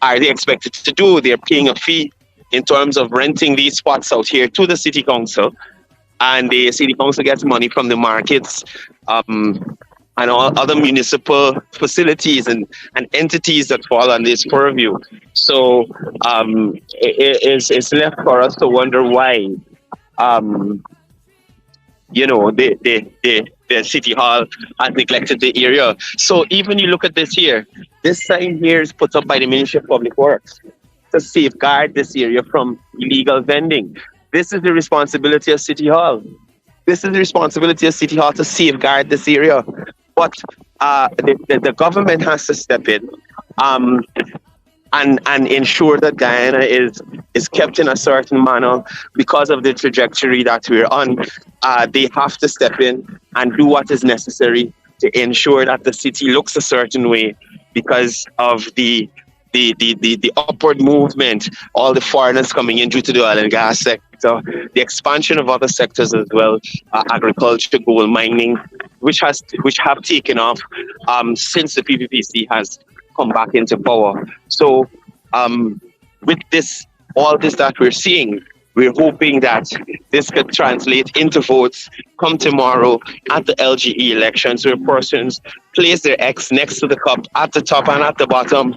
are they expected to do? They're paying a fee in terms of renting these spots out here to the city council, and the city council gets money from the markets and all other municipal facilities and entities that fall on this purview. So it's left for us to wonder why the city hall has neglected the area. So even you look at this here, this sign here is put up by the Ministry of Public Works to safeguard this area from illegal vending. This is the responsibility of City Hall. This is the responsibility of City Hall to safeguard this area. But the government has to step in and ensure that Guyana is kept in a certain manner because of the trajectory that we're on. They have to step in and do what is necessary to ensure that the city looks a certain way because of the upward movement, all the foreigners coming in due to the oil and gas sector, the expansion of other sectors as well, agriculture, gold mining, which have taken off since the PPPC has come back into power. So with all this that we're seeing, we're hoping that this could translate into votes come tomorrow at the LGE elections, where persons place their X next to the cup at the top and at the bottom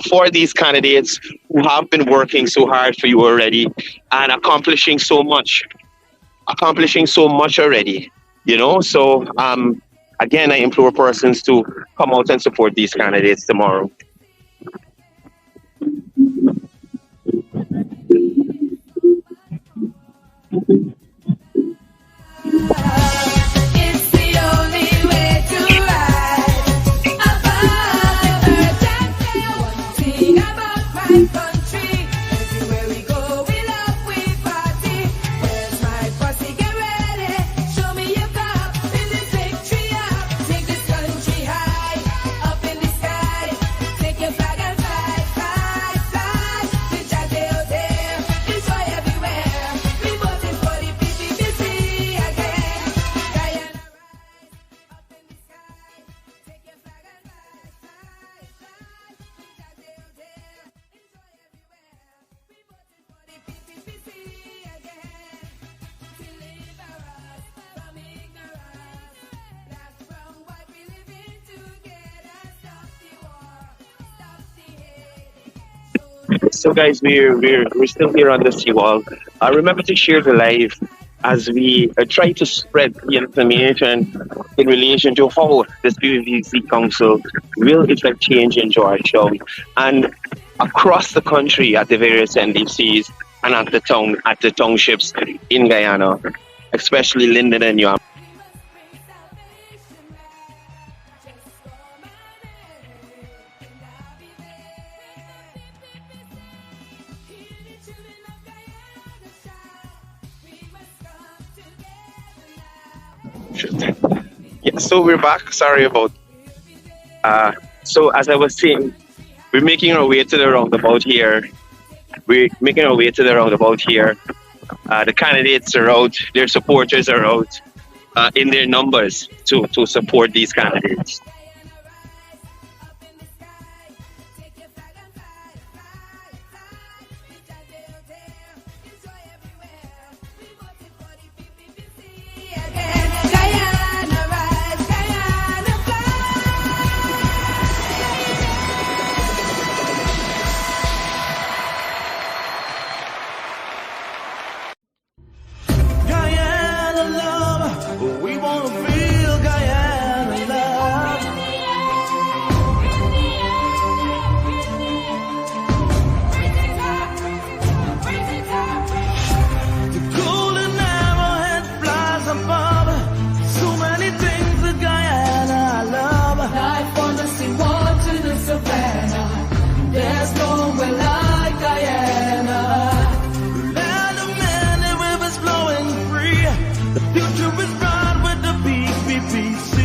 for these candidates who have been working so hard for you already and accomplishing so much already, So again, I implore persons to come out and support these candidates tomorrow. It's the only way to rise above the one thing about my country. Everywhere we go, we love, we party. Where's my posse? Get ready. Show me your cup. Fill this victory up. Take this country high, up in the sky. Take your flag and fly, fly, fly. We chat out there, enjoy everywhere. We voted for the PPPC again. Guyana rise, up in the sky. Take your flag and fly, fly, fly. We chat out there, enjoy everywhere. We voted for the PPPC again. Deliver us from ignorance. Black, brown, white, we living together. Stop the war, stop the hate. So guys, we're still here on the seawall. Remember to share the live as we try to spread the information in relation to how this PPPC Council will effect change in Georgetown and across the country at the various NDCs and at the townships in Guyana, especially Linden and Yam. We must bring salvation back. Just for my name, in the Yeah, so we're back. Sorry about. So as I was saying, we're making our way to the roundabout here. We're making our way to the roundabout here. The candidates are out. Their supporters are out in their numbers to support these candidates. Guyana love, we wanna feel Guyana love. The golden arrowhead flies above. So many things that Guyana I love. Life on the seawall to the savannah. There's nowhere like Guyana. Land of many rivers flowing free. The future is bright with the PPPC.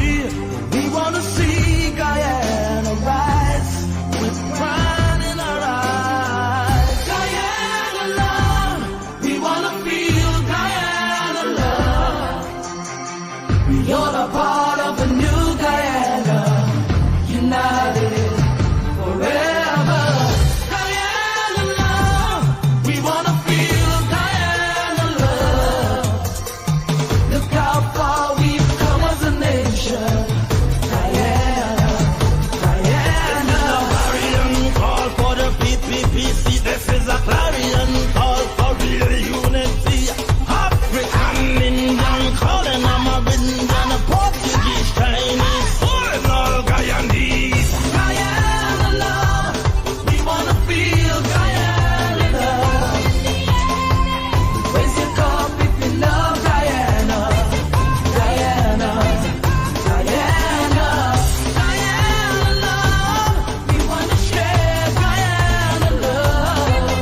We wanna see Guyana rise with pride in our eyes. Guyana love, we wanna feel Guyana love. You're a part of a new Guyana, united forever. Guyana love, we wanna feel Guyana love. Look how far we've come as a nation. Guyana, Guyana. Clarion call for the PPPC. This is a clarion call for real unity. African, Indian, calling American, Portuguese, Chinese, all Guyanese. Guyana love, we wanna feel Guyana love. Raise your cup if you love Guyana. Guyana, Guyana, Guyana love, we wanna share Guyana love.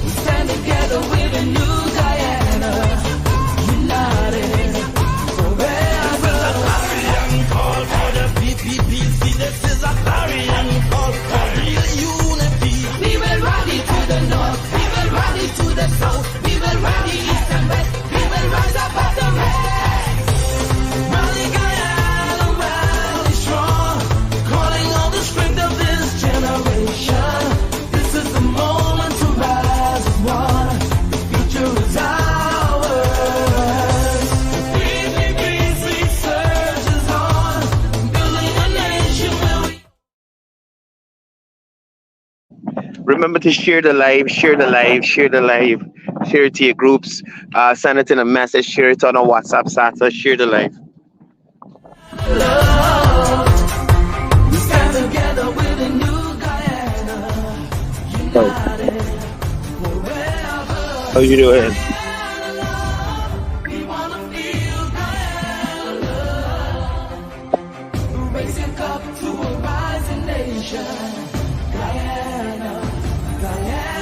We stand together with a new Guyana, united forever. Clarion call for the PPPC. This is a clarion call for real unity. We will rally to the north, we will rally to the south, we will rally east and west, we will rise above the rest. Rally Guyana, rally strong, calling all the strength of this generation. This is the moment to rise as one. The future is ours. PPPC surges on, building a nation where we Remember to share the live, share the live, share the live, share it to your groups, send it in a message, share it on a WhatsApp status, share the live. love. We stand together with a new Guyana, united forever. How you doing? Guyana love, we wanna feel Guyana love. Raise your cup to a rising nation. Guyana, Guyana.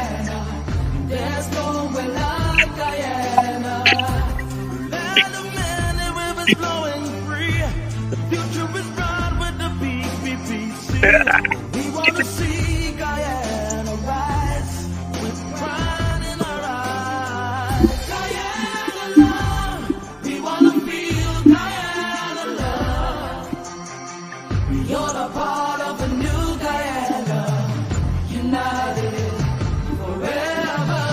Guyana. There's nowhere like Guyana. Land of many rivers flowing free. The future is bright with the PPPC. We want to see Guyana rise with pride in our eyes. Guyana love, we want to feel Guyana love. You're a part of a new Guyana, united forever.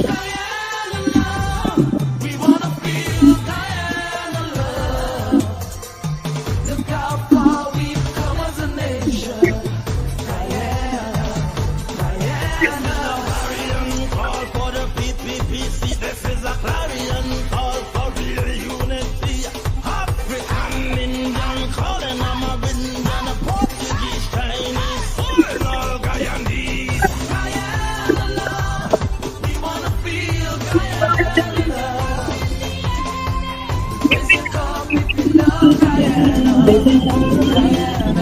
Guyana love, we want to feel Guyana love. Look how far we've come as a nation. Guyana, Guyana. Clarion call for the PPPC. This is a clarion call for real unity. African, Indian, calling American, Portuguese, Chinese, all Guyanese. Guyana love, we wanna feel Guyana love. It's a call, we love Guyana. Guyana,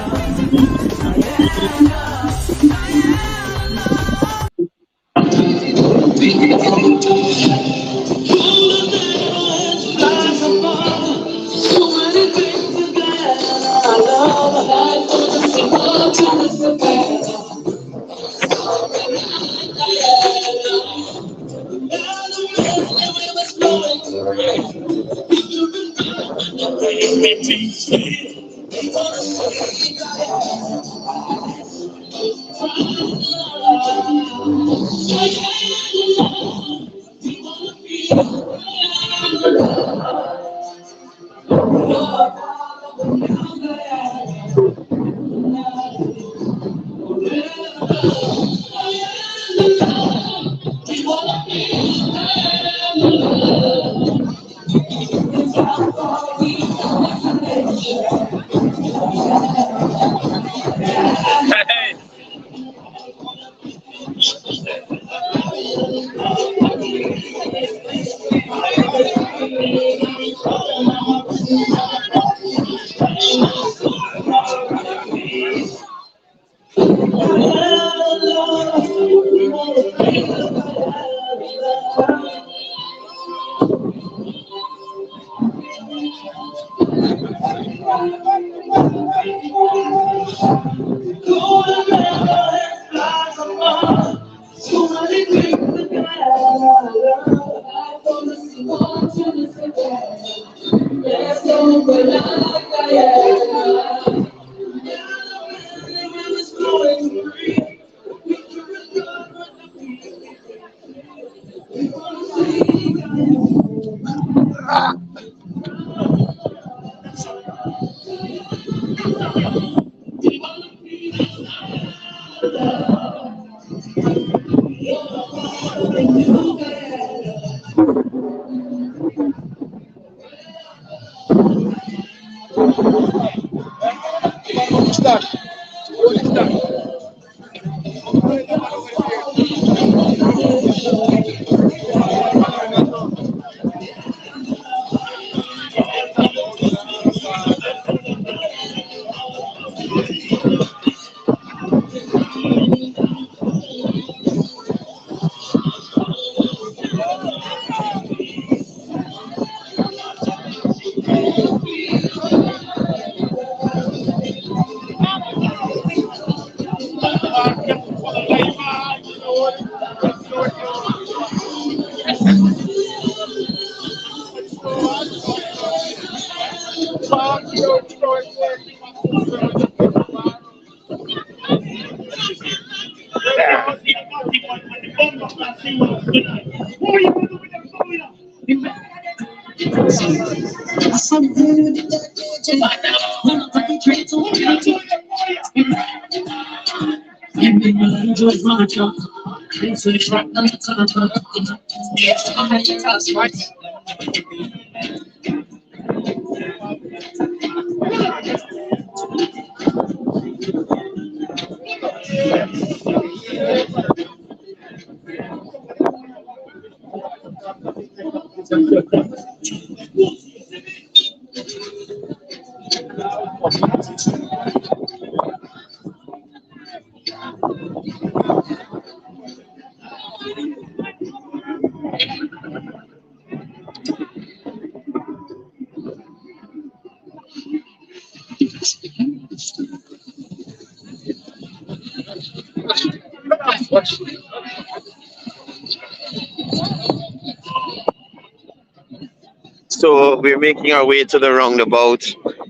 So we're making our way to the roundabout.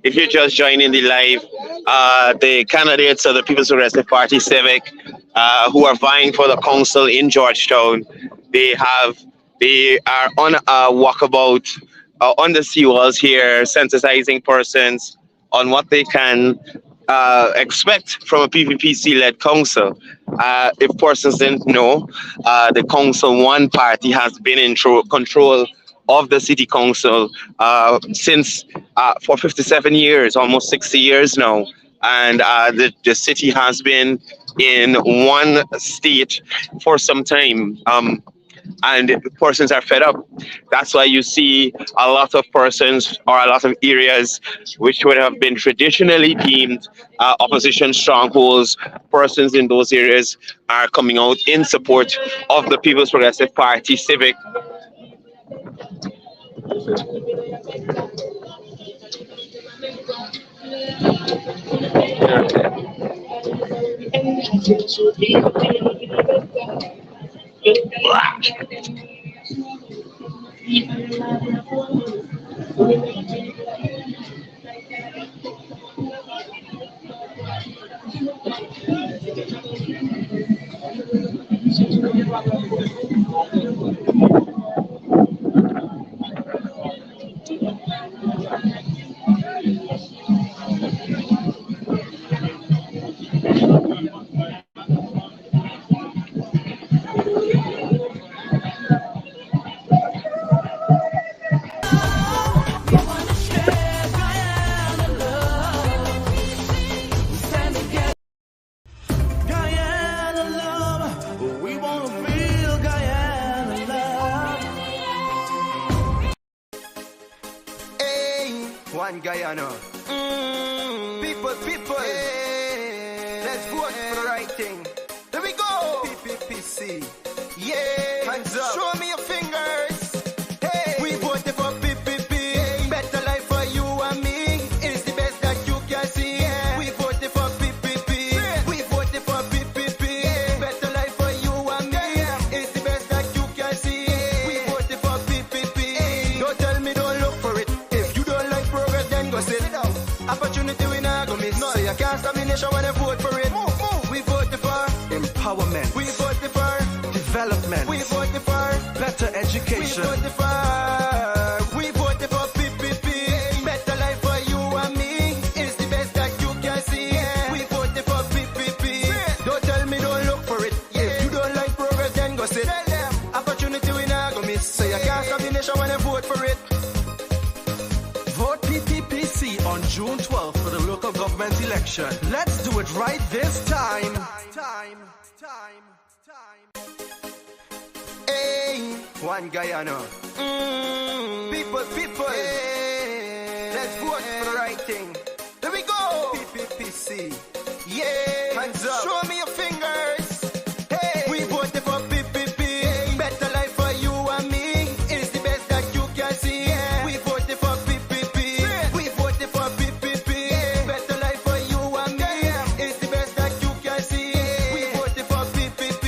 If you're just joining the live, the candidates of the People's Progressive Party Civic who are vying for the council in Georgetown, they are on a walkabout on the seawalls here, sensitizing persons on what they can expect from a PPPC-led council. If persons didn't know, the council one party has been in control of the city council since for 57 years, almost 60 years now. And the city has been in one state for some time. And persons are fed up. That's why you see a lot of persons or a lot of areas which would have been traditionally deemed opposition strongholds. Persons in those areas are coming out in support of the People's Progressive Party Civic. Guyana love, we wanna feel Guyana love. Hey, one Guyana. People, let's vote for the right thing. There we go. PPPC. Yeah. Hands up. Show me your fingers. Hey. We voted for PPP. Better life for you and me. It's the best that you can see. We voted for PPP. We voted for PPP. Better life for you and me. It's the best that you can see. We voted for PPP. Don't tell me don't look for it. If you don't like progress, then go sit down. Opportunity we not go miss. No, you can't stop me nation when I vote for it. We voted for empowerment. We voted for development. We voted for better education. We voted for PPP. Better life for you and me. It's the best that you can see. We voted for PPP. Don't tell me don't look for it. If you don't like progress, then go sit. Opportunity we not go miss. So you can't stop the nation when I vote for it. Vote PPPC on June 12th for the local government election. Let's do it right this time. Hey, one Guyana. People, let's vote for the right thing. There we go. PPPC. Yeah. Hands up. Show me your fingers. Hey. We voted for PPP. Better life for you and me. It's the best that you can see. We voted for PPP. We voted for PPP. Better life for you and me. It's the best that you can see. We voted for PPP.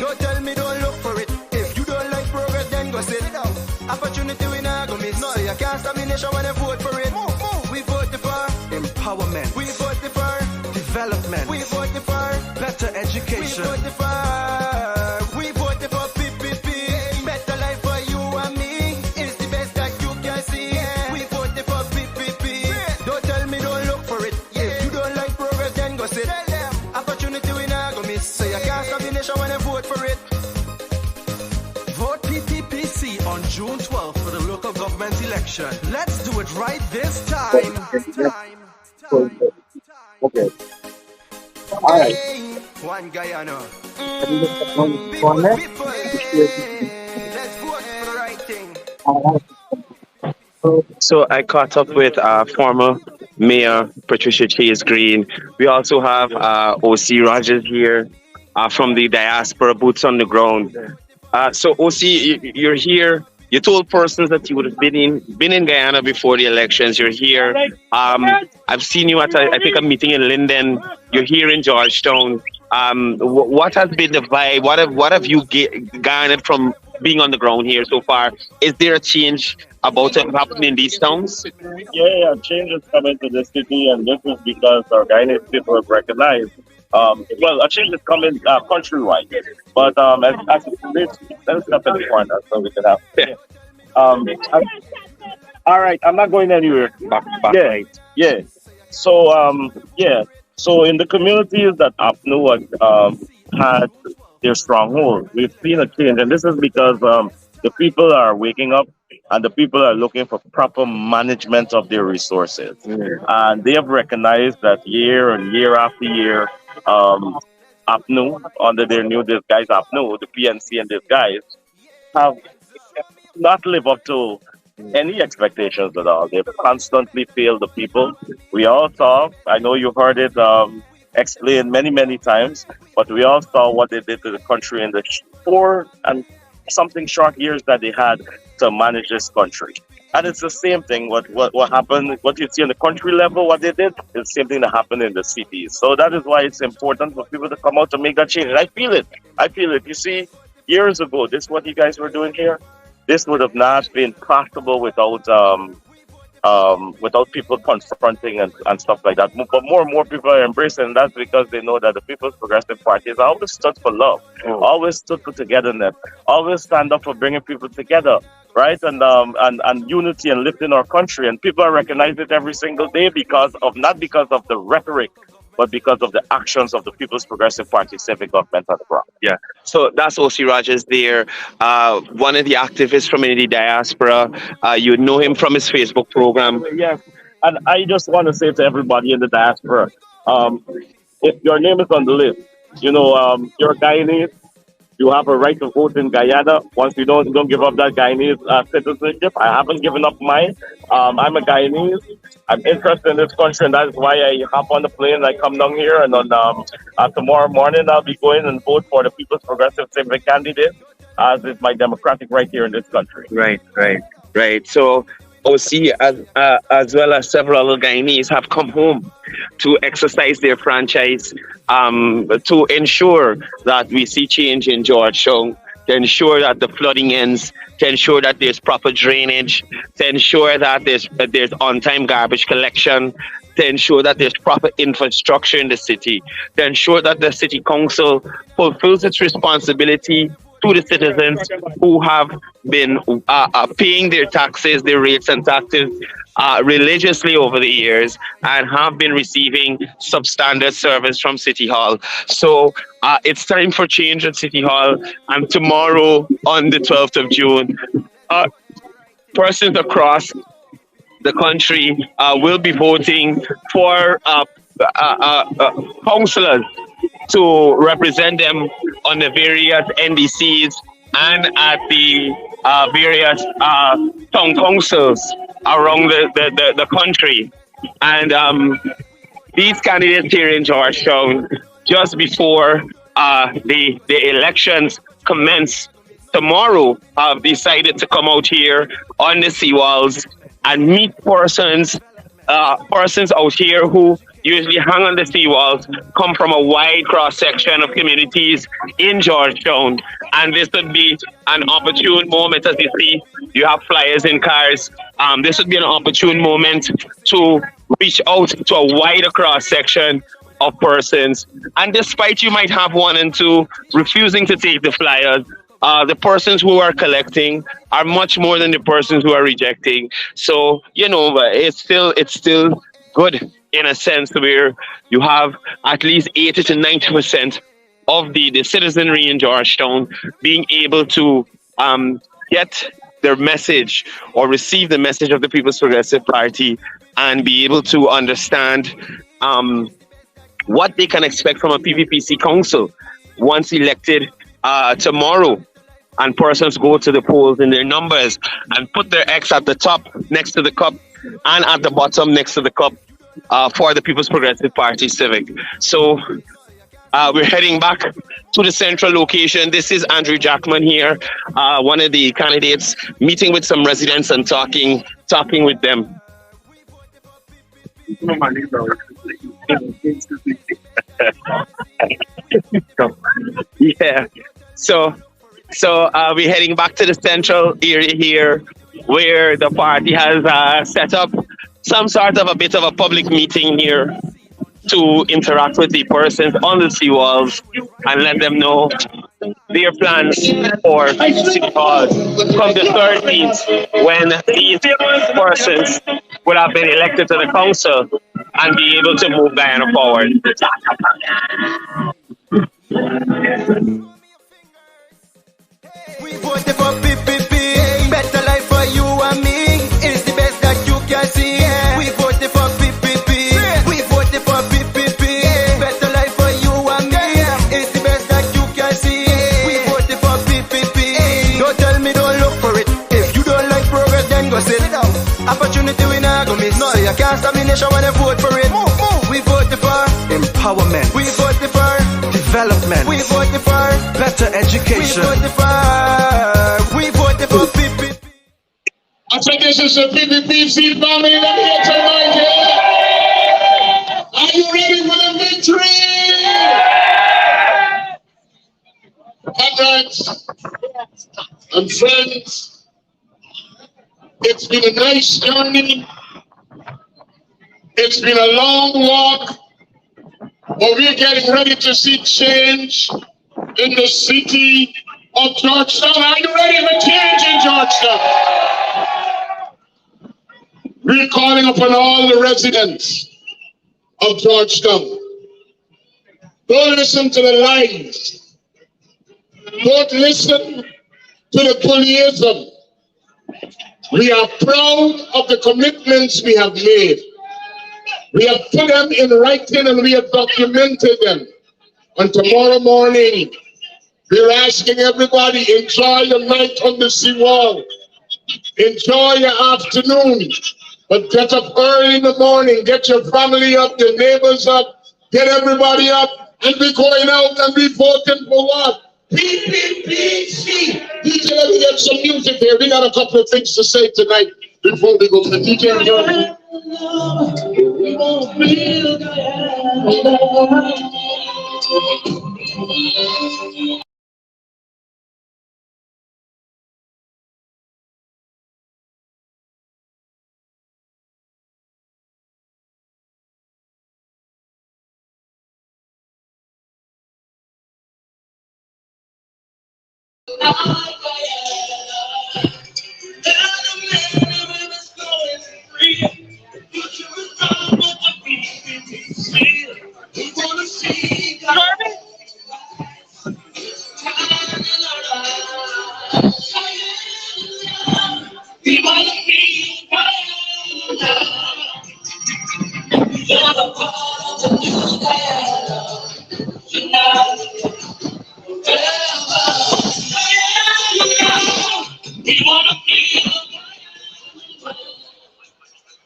Don't tell me don't look for it. If you don't like progress, then go sit down. Opportunity we not go miss. No, you can't stop me nation when I vote for it. We voted for Empowerment. we voted for Development. we voted for Better we education. voted for PPP. Better life for you and me. It's the best that you can see. We voted for PPP. Don't tell me don't look for it. If you don't like progress, then go sit. Opportunity we not go miss. So you can't stop the nation when I vote for it. Vote PPPC on June 12th for the local government election. Let's do it right this time. Okay. All right. Hey, one Guyana. Go on there. People, let's vote for the right thing. So I caught up with former Mayor Patricia Chase Green. We also have OC Rogers here from the Diaspora, boots on the ground. So OC, you're here. You told persons that you would have been in Guyana before the elections. You're here. I've seen you at I think a meeting in Linden. You're here in Georgetown. What has been the vibe? What have you garnered from being on the ground here so far? Is there a change about what happening in these towns? Yeah, change is coming to the city, and this is because our Guyanese people have recognized. Well, a change is coming countrywide, but as it relates, let's step in the corner so we can have. Yeah. All right, I'm not going anywhere. Back Yeah, right. yeah. So yeah. So in the communities that APNU had their stronghold, we've seen a change, and this is because the people are waking up, and the people are looking for proper management of their resources, and they have recognized that year and year after year, APNU under their new disguise, APNU, the PNC and these guys have not lived up to any expectations at all. They've constantly failed the people. We all saw, I know you've heard it explained many, many times, but we all saw what they did to the country in the 4 and something short years that they had to manage this country. And it's the same thing, what happened, what you see on the country level, what they did, is the same thing that happened in the cities. So that is why it's important for people to come out to make that change. And I feel it. You see, years ago, this is what you guys were doing here. This would have not been possible without people confronting and stuff like that. But more and more people are embracing, and that's because they know that the People's Progressive Party has always stood for love, always stood for togetherness, always stand up for bringing people together, right? And unity and lifting our country. And people are recognizing it every single day not because of the rhetoric, but because of the actions of the People's Progressive Party civic government on the ground. Yeah. So that's O.C. Rogers there, one of the activists from the Diaspora. You know him from his Facebook program. Yes. And I just want to say to everybody in the diaspora, if your name is on the list, you're Guyanese, you have a right to vote in Guyana. Once you don't give up that Guyanese citizenship, I haven't given up mine. I'm a Guyanese. I'm interested in this country, and that's why I hop on the plane and I come down here. And on tomorrow morning, I'll be going and vote for the People's Progressive Civic candidate, as is my democratic right here in this country. Right. So OC, as well as several other Guyanese, have come home to exercise their franchise, to ensure that we see change in Georgetown, to ensure that the flooding ends, to ensure that there's proper drainage, to ensure that there's on-time garbage collection, to ensure that there's proper infrastructure in the city, to ensure that the city council fulfills its responsibility to the citizens who have been paying their taxes, their rates and taxes religiously over the years, and have been receiving substandard service from City Hall. So it's time for change at City Hall. And tomorrow, on the 12th of June, persons across the country will be voting for councillors to represent them on the various NDCs and at the various town councils around the country. And these candidates here in Georgetown, just before the elections commence tomorrow, have decided to come out here on the seawalls and meet persons out here who usually hang on the seawalls, come from a wide cross-section of communities in Georgetown. And this would be an opportune moment. As you see, you have flyers in cars. This would be an opportune moment to reach out to a wider cross-section of persons. And despite you might have one and two refusing to take the flyers, the persons who are collecting are much more than the persons who are rejecting. So, it's still good in a sense where you have at least 80 to 90% of the citizenry in Georgetown being able to get their message or receive the message of the People's Progressive Party and be able to understand what they can expect from a PPPC council once elected tomorrow. And persons go to the polls in their numbers and put their X at the top next to the cup and at the bottom next to the cup for the People's Progressive Party Civic. So we're heading back to the central location. This is Andrew Jackman here, one of the candidates, meeting with some residents and talking with them. Yeah. So we're heading back to the central area here, where the party has set up some sort of a bit of a public meeting here to interact with the persons on the seawalls and let them know their plans for City Hall from the 13th, when these persons would have been elected to the council and be able to move Guyana forward. We voted for PPP. Better life for you and me. It's the best that you can see. We voted for PPP. We voted for PPP. Better life for you and me. It's the best that you can see. We voted for PPP. Don't tell me don't look for it. If you don't like progress, then go sit down. Opportunity we not go miss. No, you can't stop me nation when I vote for it. We voted for Empowerment. We voted for Development. We voted for Better education. We voted for PPP. I said this is a PPPC family. Let me get your mic here. Are you ready for the victory? Comrades and friends, it's been a nice journey. It's been a long walk, but we're getting ready to see change in the city of Georgetown. Are you ready for change in Georgetown? We're calling upon all the residents of Georgetown. Don't listen to the lies. Don't listen to the bullyism. We are proud of the commitments we have made. We have put them in writing and we have documented them. And tomorrow morning, we're asking everybody, enjoy your night on the seawall. Enjoy your afternoon. But get up early in the morning. Get your family up, your neighbors up. Get everybody up and be going out and be voting for what? PPPC. DJ, let me get some music here. We got a couple of things to say tonight before we go to the DJ.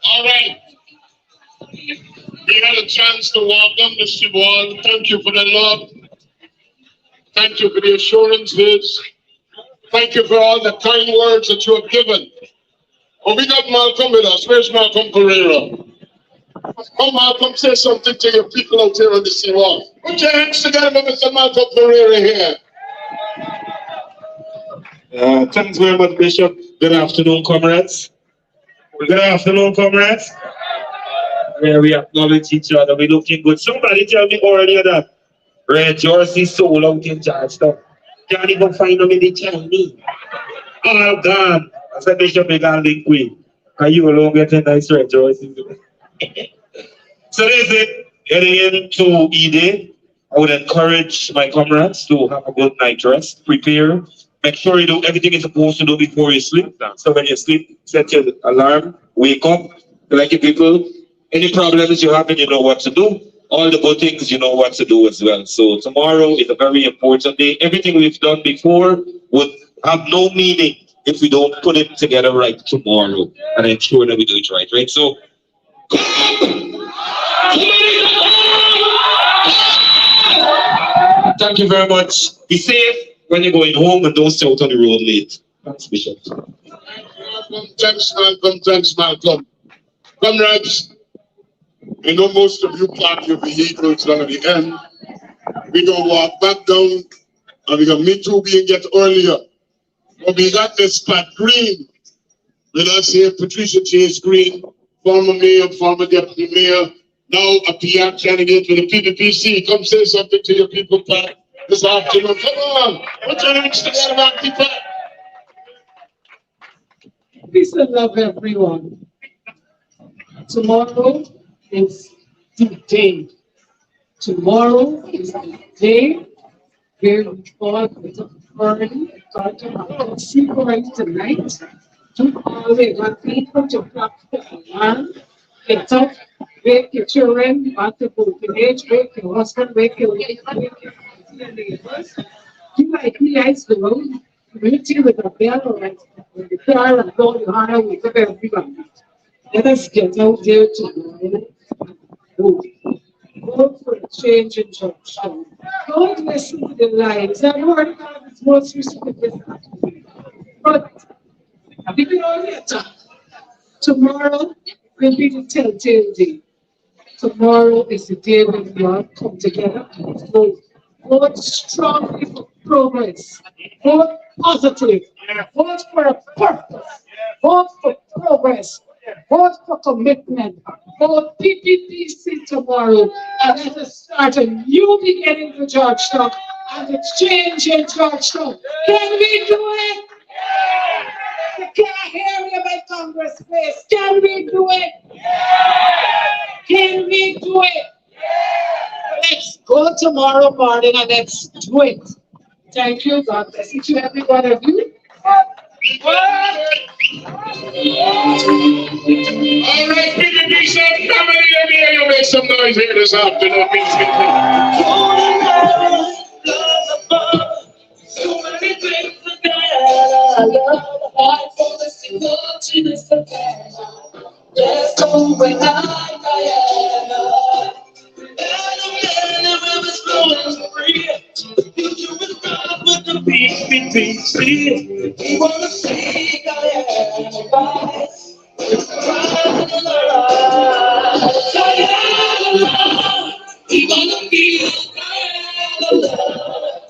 All right. We had a chance to welcome the Seawall. Thank you for the love. Thank you for the assurances. Thank you for all the kind words that you have given. Oh, we got Malcolm with us. Where's Malcolm Pereira? Oh, Malcolm, say something to your people out here on the Seawall. Put your hands together for Mr. Malcolm Pereira here. Thanks very much, Bishop. Good afternoon, comrades. Good afternoon, comrades. Yeah, we acknowledge each other. We're looking good. Somebody tell me earlier that Red Jersey sold out in Georgetown. Can't even find them in the Chinese. All gone. I said, Bishop, we got link with. Can you alone get a nice Red Jersey? So that's it. Heading into E-Day, I would encourage my comrades to have a good night rest. Prepare. Make sure you do everything you're supposed to do before you sleep. So when you sleep, set your alarm, wake up. Like people, any problems you have, you know what to do. All the good things, you know what to do as well. So tomorrow is a very important day. Everything we've done before would have no meaning if we don't put it together right tomorrow and ensure that we do it right, right? So, thank you very much. Be safe when you're going home and don't stay out on the road late. Thanks, Bishop. Thanks, Malcolm. Thanks, Malcolm. Comrades, I know most of you park your vehicles down at the end. We're going to walk back down and we're going to meet you being get earlier. But we got this spot green. Let us say Patricia Chase Green, former mayor, former deputy mayor, now a PR candidate for the PPPC. Come say something to your people, Pat, this afternoon. Come on, put your hands together, man, people. Peace and love, everyone. Tomorrow is the day. Tomorrow is the day where we all get up early, got to have sleep already tonight. To always want people to practice the land, get up, wake your children, you want to go to age, wake your husband, wake your neighbors. You like me, I go, meet you with a bell or like with the car and blow your hand and wake up everybody. Let us get out there tomorrow. Vote for a change in Georgetown. Don't listen to the lies. I've heard that it's most recent this afternoon. But we can only attack. Tomorrow will be the telltale day. Tomorrow is the day when we all come together and vote. Vote strongly for progress. Vote positive. Vote for a purpose. Vote for progress. Vote for commitment. Vote PPPC tomorrow. And let us start a new beginning for Georgetown and a change in Georgetown. Can we do it? I can't hear you, my Congress face. Can we do it? Can we do it? Let's go tomorrow morning and let's do it. Thank you. God bless each and every one of you. All right, PPPC family, let me hear you make some noise here this afternoon. So many things that I love the heart for the single Jesus of God. Let's go where I am. The river's flowing free. The future is bright with the PPPC. We want to see Guyana rise. Rise in the light. Guyana, we want to feel Guyana love.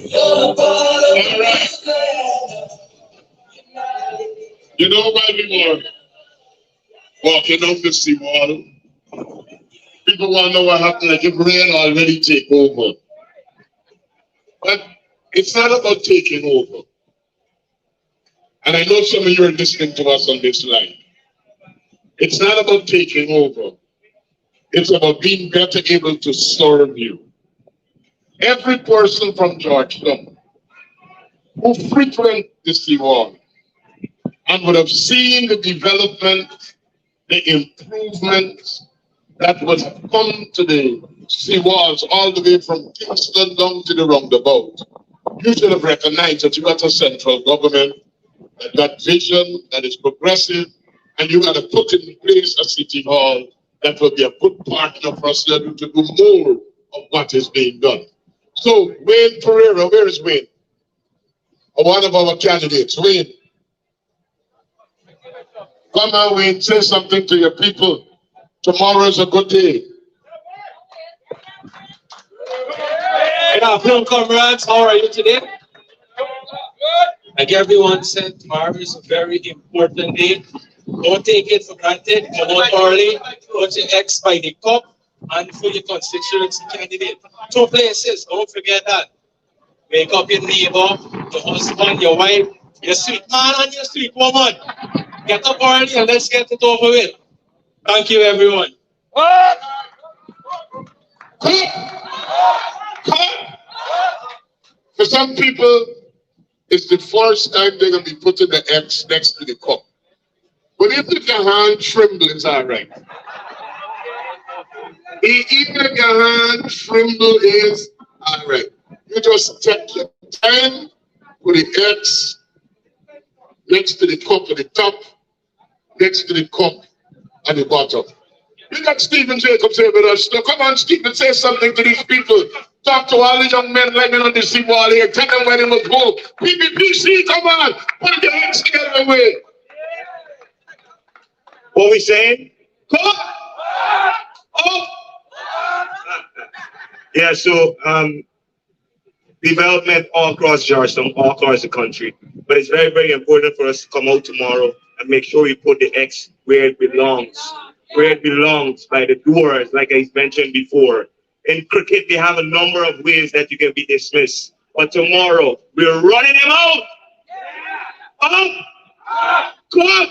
You're a part of Guyana. You know why we were walking up the Seawall? People want to know what happened, like if rain already take over. But it's not about taking over. And I know some of you are listening to us on this line. It's not about taking over. It's about being better able to serve you. Every person from Georgetown who frequent the Seawall and would have seen the development, the improvements that would have come to the Seawalls all the way from Kingston down to the roundabout. You should have recognized that you got a central government that got vision, that is progressive, and you got to put in place a city hall that will be a good partner for us to do more of what is being done. So, Wayne Pereira, where is Wayne? One of our candidates, Wayne. Come on, Wayne, say something to your people. Tomorrow is a good day. Good afternoon, comrades. How are you today? Like everyone said, tomorrow is a very important day. Don't take it for granted. Come out early, put your X by the cup, and for your constituency candidate. 2 places, don't forget that. Wake up your neighbor, your husband, your wife, your sweet man and your sweet woman. Get up early and let's get it over with. Thank you, everyone. For some people, it's the first time they're going to be putting the X next to the cup. But if your hand tremble, it's all right. Even if your hand tremble, is all right. You just take your time with the X next to the cup at the top, next to the cup at the bottom. We got Stephen Jacobs here with us. Now, come on, Stephen, say something to these people. Talk to all the young men living on the Seawall here. Tell them where they must go. PPPC, come on. Put your hands together and wait. What we saying? Come on. Up! Yeah, so development all across Georgetown, all across the country. But it's very, very important for us to come out tomorrow and make sure we put the X where it belongs. Where it belongs, by the doors, like I mentioned before. In cricket, they have a number of ways that you can be dismissed. But tomorrow, we're running them out. Up! Come!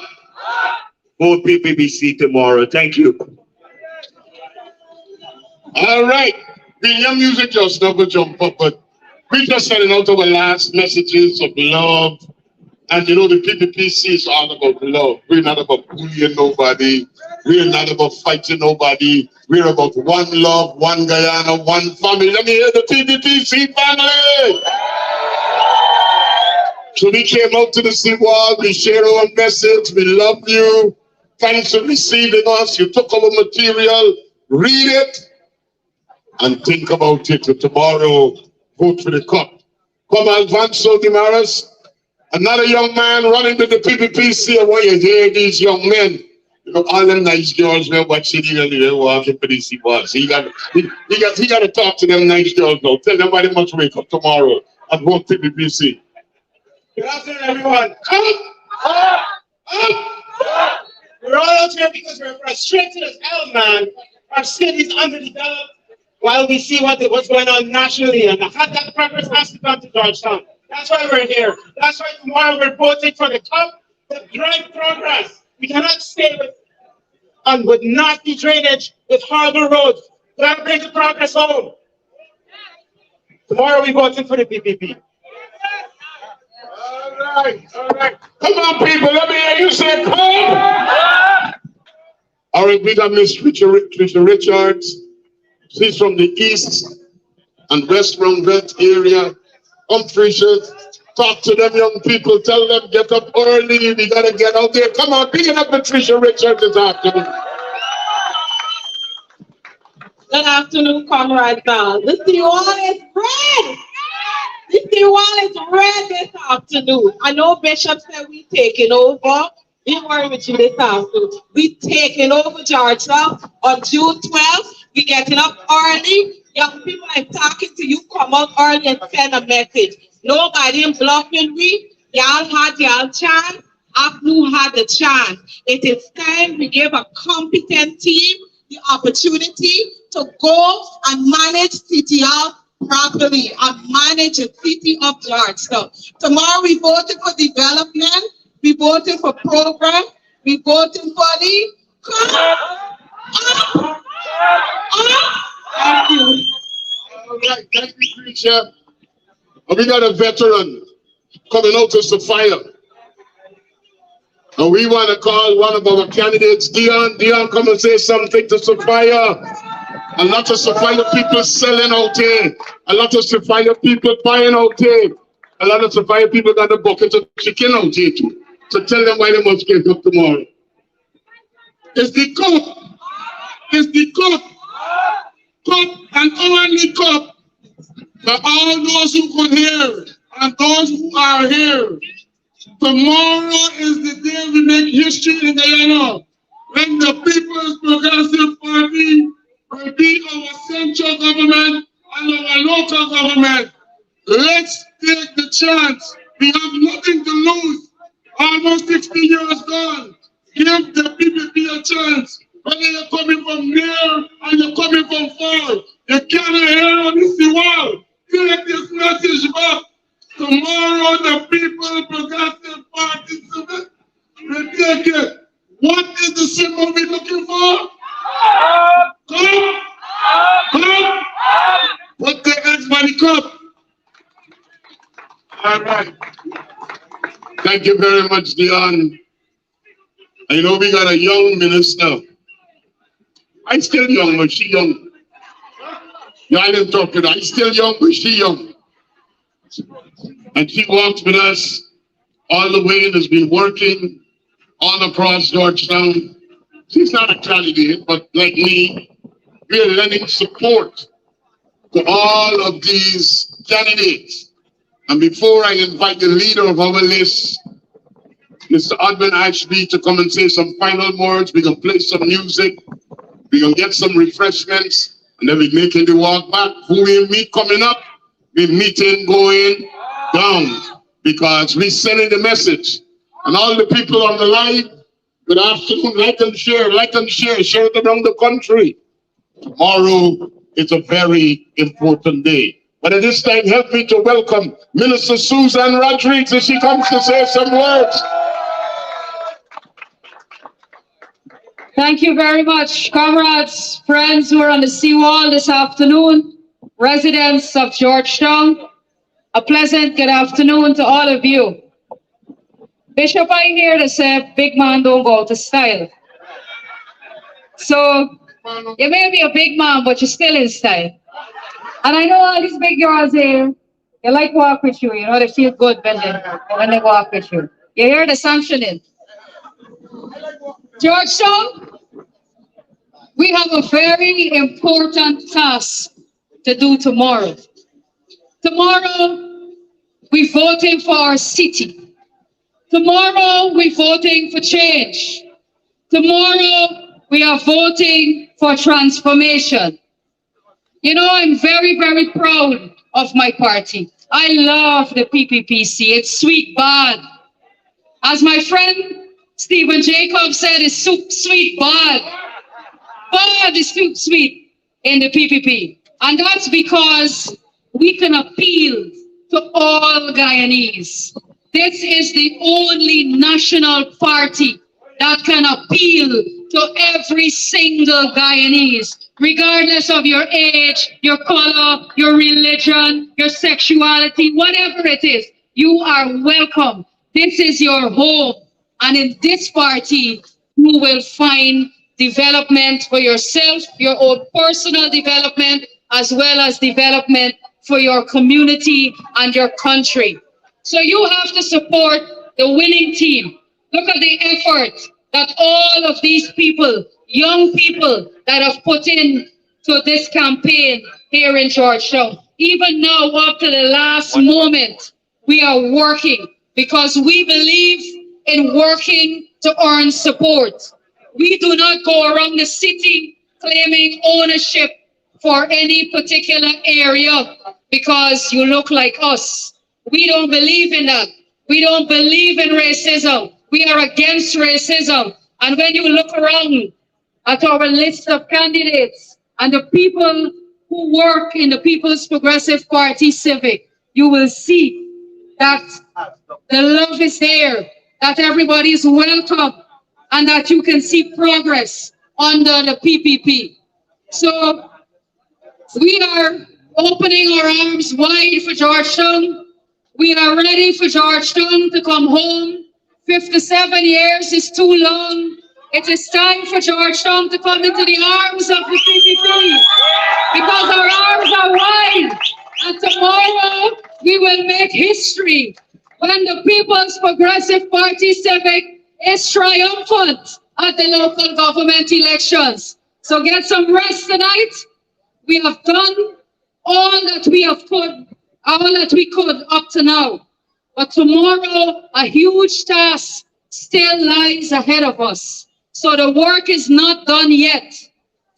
Vote PPPC tomorrow. Thank you. All right. The young music just never jump up, but we just sending out our last messages of love. And you know, the PPPC is all about love. We're not about bullying nobody. We're not about fighting nobody. We're about one love, one Guyana, one family. Let me hear the PPPC family. So we came out to the Seawall. We shared our message. We love you. Thanks for receiving us. You took our material. Read it. And think about it. Tomorrow, vote for the cup. Come Alfonso Damaris. Another young man running to the PPPC. I want you to hear these young men. You know, all them nice girls were watching you and they're walking for the Seawall. So he got to talk to them nice girls now. Tell them why they must wake up tomorrow and vote PPPC. Good afternoon, everyone. Up! We're all out here because we're frustrated as hell, man. Our city's underdeveloped while we see what's going on nationally, and that progress has to come to Georgetown. That's why we're here. That's why tomorrow we're voting for the cup to drive progress. We cannot stay with nasty drainage, with horrible roads. We gotta bring the progress home. Tomorrow we're voting for the PPP. All right. Come on, people. Let me hear you say, come. All right, we got Miss Tricia Richards. She's from the East and West Roundville area. Come, Tricia. Talk to them young people. Tell them get up early. We got to get out there. Come on, pick it up with Tricia Richards this afternoon. Good afternoon, comrades. The Seawall is red. The Seawall is red this afternoon. I know Bishop said we taking over. Don't worry with you this afternoon. We taking over Georgetown on June 12th. We getting up early. Young people, I'm talking to you. Come out early and send a message. Nobody in bluffing we. Y'all had y'all chance. Afternoon had the chance. It is time we give a competent team the opportunity to go and manage CTL properly and manage the city of Georgetown. Tomorrow we voted for development. We voted for program. We voted for the Thank you. All right, thank you, Tricia. We got a veteran coming out to Sophia. And we want to call one of our candidates, Dion. Dion, come and say something to Sophia. A lot of Sophia people selling out here. A lot of Sophia people buying out here. A lot of Sophia people got a bucket of chicken out here too. So tell them why they must get up tomorrow. It's the cup. It's the cup. Cup and only cup. For all those who could hear and those who are here. Tomorrow is the day we make history in Guyana. When the People's Progressive Party will be our central government and our local government. Let's take the chance. We have nothing to lose. Almost 60 years gone. Give the PPP a chance. Whether you're coming from near and you're coming from far, you cannot hear on this wall. Take this message back. Tomorrow, the People's Progressive Party will take it. What is the symbol we're looking for? Cup! Cup! Put the X by the cup. All right. Thank you very much, Dion. I know we got a young minister. I'm still young, but she young. Yeah, I didn't talk to her. I'm still young, but she young. And she walks with us all the way and has been working all across Georgetown. She's not a candidate, but like me, we are lending support to all of these candidates. And before I invite the leader of our list, Mr. Admin Ashby, to come and say some final words, we can play some music. We're going to get some refreshments, and then we're making the walk back. Who we meet coming up, we're meeting going down, because we're sending the message. And all the people on the line, good afternoon, like and share it around the country. Tomorrow is a very important day. But at this time, help me to welcome Minister Susan Rodriguez as she comes to say some words. Thank you very much, comrades, friends who are on the Seawall this afternoon, residents of Georgetown. A pleasant good afternoon to all of you. Bishop, I hear to say, big man don't go out of style. So, you may be a big man, but you're still in style. And I know all these big girls here, they like walk with you, you know, they feel good when they walk with you. You hear the sanctioning. Georgetown, we have a very important task to do tomorrow. Tomorrow, we're voting for our city. Tomorrow, we're voting for change. Tomorrow, we are voting for transformation. You know, I'm very, very proud of my party. I love the PPPC. It's sweet bad. As my friend Stephen Jacobs said, it's sweet bad. Bad is sweet in the PPP. And that's because we can appeal to all Guyanese. This is the only national party that can appeal to every single Guyanese, regardless of your age, your color, your religion, your sexuality, whatever it is, you are welcome. This is your home. And in this party, you will find development for yourself, your own personal development, as well as development for your community and your country. So you have to support the winning team. Look at the effort that all of these people, young people that have put in to this campaign here in Georgetown. Even now, up to the last moment, we are working because we believe in working to earn support. We do not go around the city claiming ownership for any particular area because you look like us. We don't believe in that. We don't believe in racism. We are against racism. And when you look around at our list of candidates and the people who work in the People's Progressive Party Civic, you will see that the love is there, that everybody is welcome, and that you can see progress under the PPP. So we are opening our arms wide for Georgetown. We are ready for Georgetown to come home. 57 years is too long. It is time for Georgetown to come into the arms of the PPP because our arms are wide. And tomorrow we will make history when the People's Progressive Party Civic is triumphant at the local government elections. So get some rest tonight. We have done all that we could up to now. But tomorrow, a huge task still lies ahead of us. So the work is not done yet.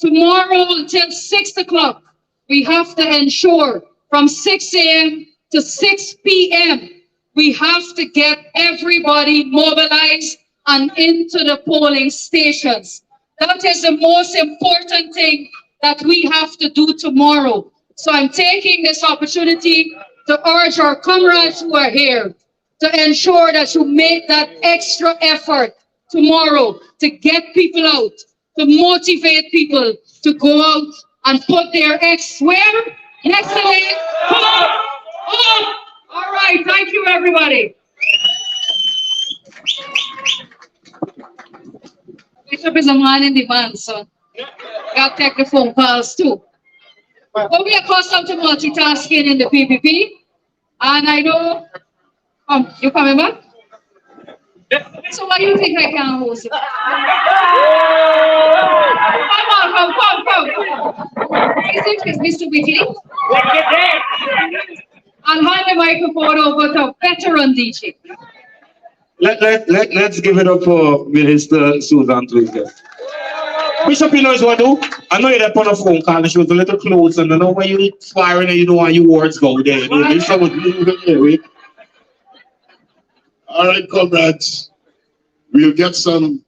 Tomorrow until 6 o'clock, we have to ensure from 6 a.m. to 6 p.m., we have to get everybody mobilized and into the polling stations. That is the most important thing that we have to do tomorrow. So I'm taking this opportunity to urge our comrades who are here to ensure that you make that extra effort tomorrow to get people out, to motivate people to go out and put their X where? Next to it. Oh, all right, thank you, everybody. Bishop is a man in demand, so got to take the phone calls too. But we are accustomed to multitasking in the PPP, and I know, you coming back? So why do you think I can't host it? Come. His name is Mr. Whitley. I'll hand the microphone over to veteran DJ. Let's give it up for Minister Susan, please. Bishop, you know what I do? I know you're on a phone call and she was a little close and I know why you firing and you know why your words go there. You know, Bishop would leave it there. All right, comrades. We'll get some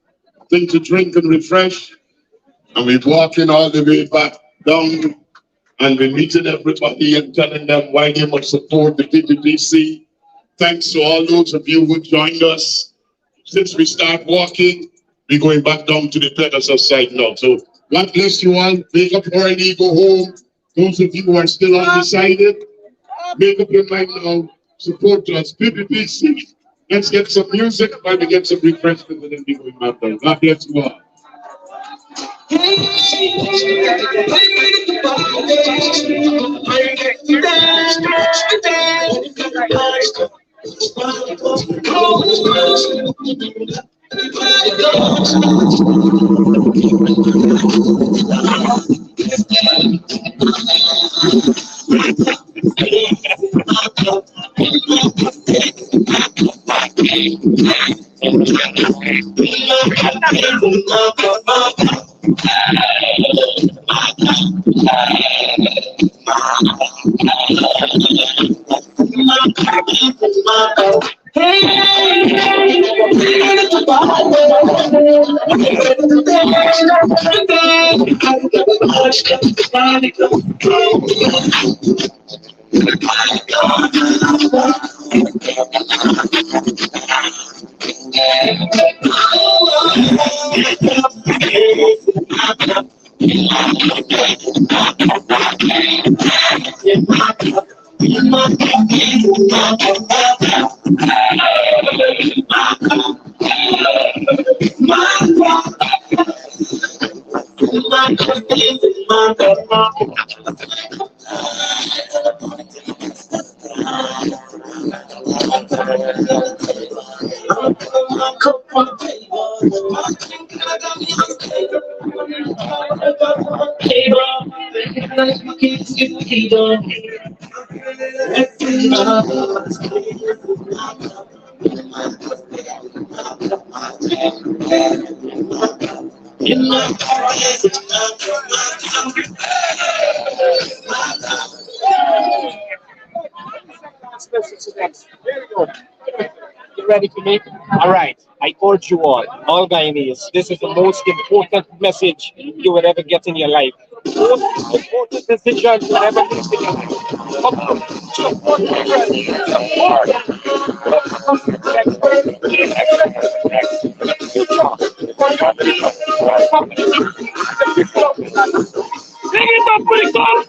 thing to drink and refresh. And we're walking all the way back down and we're meeting everybody and telling them why they must support the PPPC. Thanks to all those of you who joined us. Since we start walking, we're going back down to the pedestal side now. So God bless you all. Make up early, go home. Those of you who are still undecided, make up your mind now. Support us. PPPC. Let's get some music while we get some refreshment and then we go back down. God bless you all. You ready for me? All right. I urge you all Guyanese, this is the most important message you will ever get in your life. Most important decision you will ever make in your life. Bring it up, bring it up!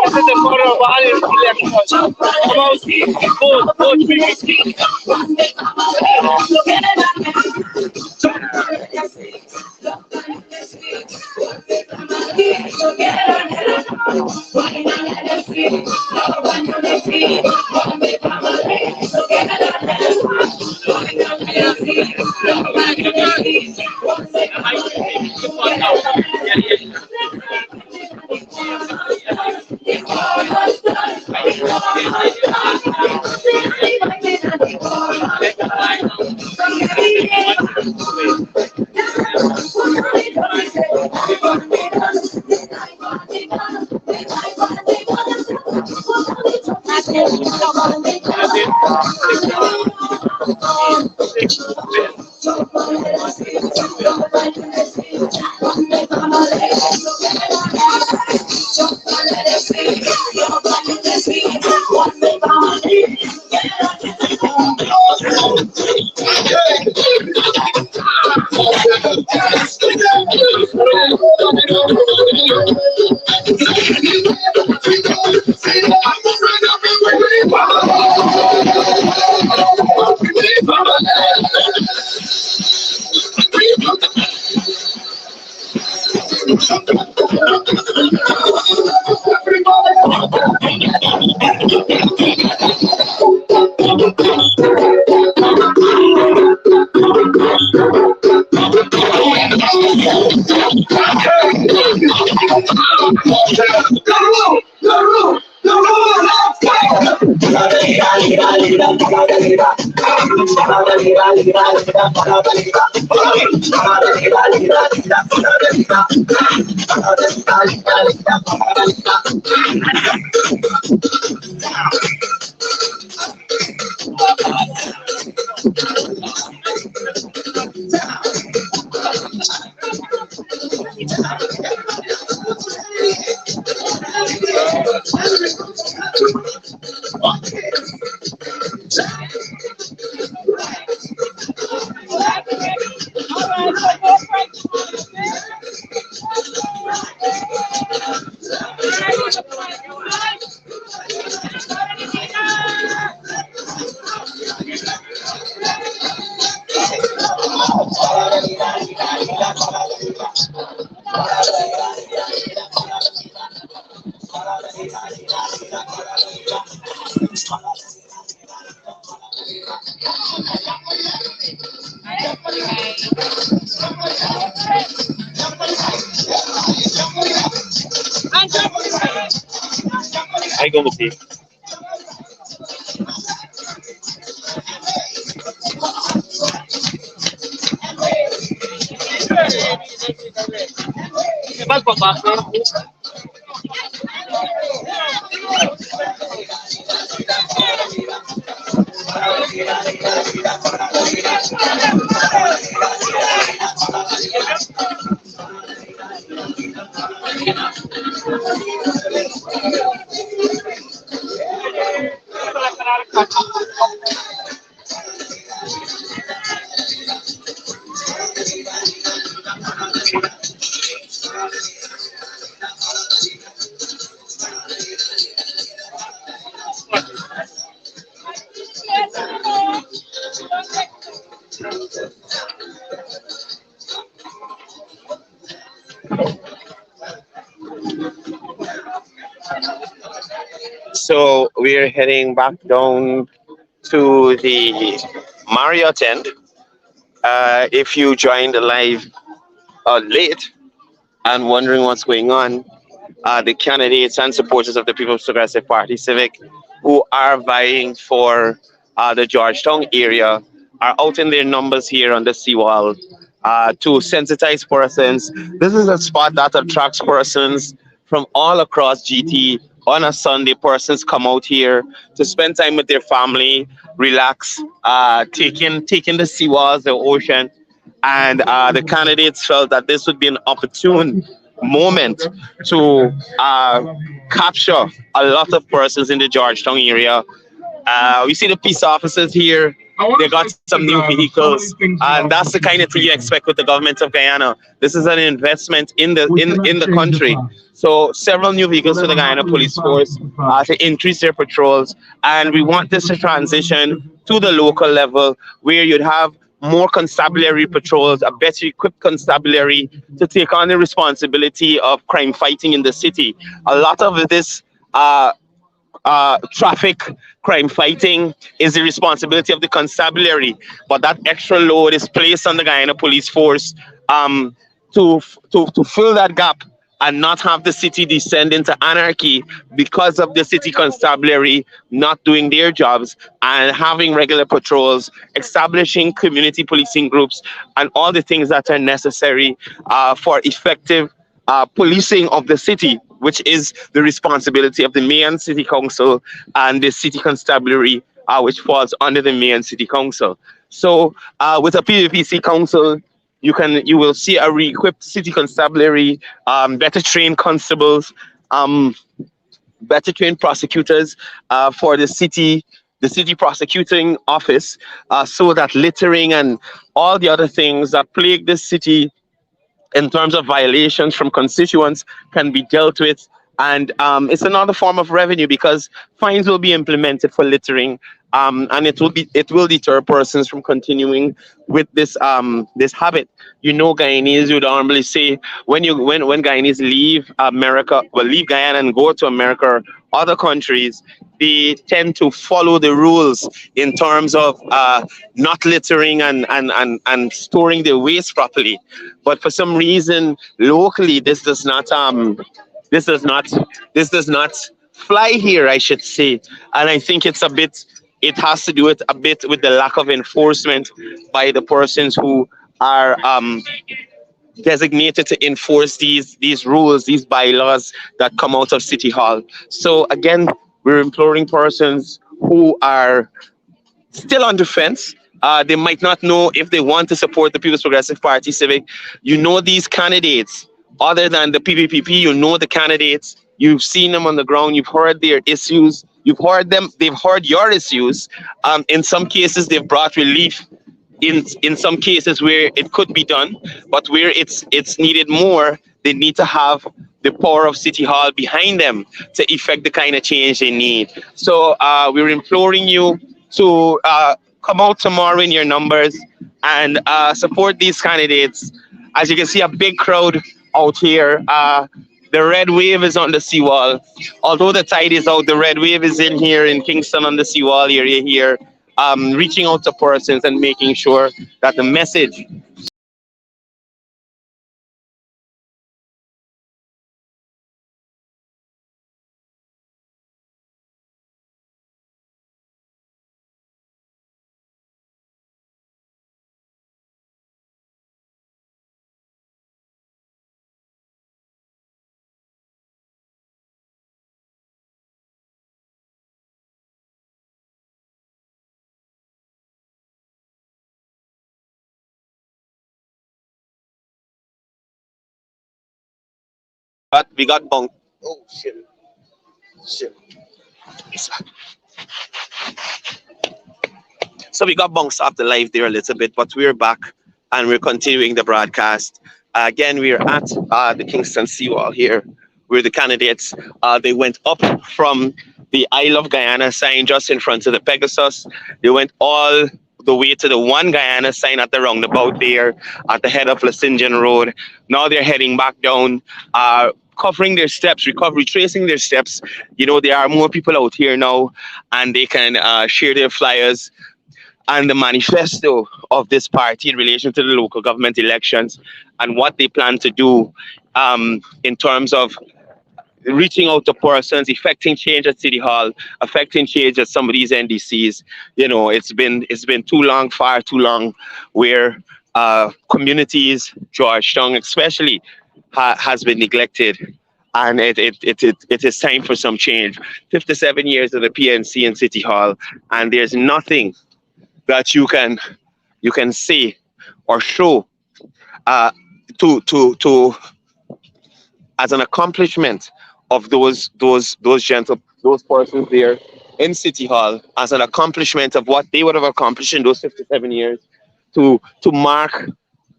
This is the photo of all elections. Vote PPPC. I go with you. So we're heading back down to the Marriott end. If you joined the live late and wondering what's going on, the candidates and supporters of the People's Progressive Party Civic who are vying for the Georgetown area are out in their numbers here on the Seawall to sensitize persons. This is a spot that attracts persons from all across GT. On a Sunday, persons come out here to spend time with their family, relax, taking the seawalls, the ocean, and the candidates felt that this would be an opportune moment to capture a lot of persons in the Georgetown area. We see the peace officers here. They got some new vehicles, and that's the kind of thing you expect with the government of Guyana. This is an investment in the country. So several new vehicles for the Guyana Police Force to increase their patrols, and we want this to transition to the local level where you'd have more constabulary patrols, a better equipped constabulary to take on the responsibility of crime fighting in the city. A lot of this traffic crime fighting is the responsibility of the constabulary, but that extra load is placed on the Guyana Police Force to fill that gap and not have the city descend into anarchy because of the city constabulary not doing their jobs and having regular patrols, establishing community policing groups, and all the things that are necessary for effective policing of the city, which is the responsibility of the mayor and city council and the city constabulary, which falls under the mayor and city council. So with a PPPC council, you will see a re-equipped city constabulary, better trained constables, better trained prosecutors for the city prosecuting office, so that littering and all the other things that plague this city in terms of violations from constituents can be dealt with. And it's another form of revenue because fines will be implemented for littering, and it will deter persons from continuing with this habit. You know, Guyanese would normally say when Guyanese leave leave Guyana and go to America or other countries, they tend to follow the rules in terms of not littering and storing their waste properly. But for some reason, locally, this does not fly here, I should say. And I think it's a bit it has to do with a bit with the lack of enforcement by the persons who are designated to enforce these rules, these bylaws that come out of City Hall. So again, we're imploring persons who are still on the fence. They might not know if they want to support the People's Progressive Party Civic. You know these candidates, other than the PPPP, you know the candidates. You've seen them on the ground. You've heard their issues. You've heard them. They've heard your issues. In some cases, they've brought relief. In some cases where it could be done, but where it's needed more, they need to have the power of City Hall behind them to effect the kind of change they need. So we're imploring you to come out tomorrow in your numbers and support these candidates. As you can see, a big crowd out here. The red wave is on the seawall. Although the tide is out, the red wave is in here in Kingston on the seawall area here, reaching out to persons and making sure that the message but we got bunked. Oh shit. Shit. So we got bounced off the live there a little bit, but we're back and we're continuing the broadcast. Again, we're at the Kingston Seawall here, where the candidates, they went up from the I Love Guyana sign just in front of the Pegasus. They went all the way to the One Guyana sign at the roundabout there at the head of La St. John Road. Now they're heading back down, covering their steps, retracing their steps. You know, there are more people out here now, and they can share their flyers and the manifesto of this party in relation to the local government elections and what they plan to do in terms of reaching out to persons, effecting change at City Hall, affecting change at some of these NDCs. You know, it's been too long, far too long, where communities, Georgetown especially, has been neglected. And it is time for some change. 57 years of the PNC in City Hall, and there's nothing that you can say or show to as an accomplishment of those persons there in City Hall, as an accomplishment of what they would have accomplished in those 57 years to mark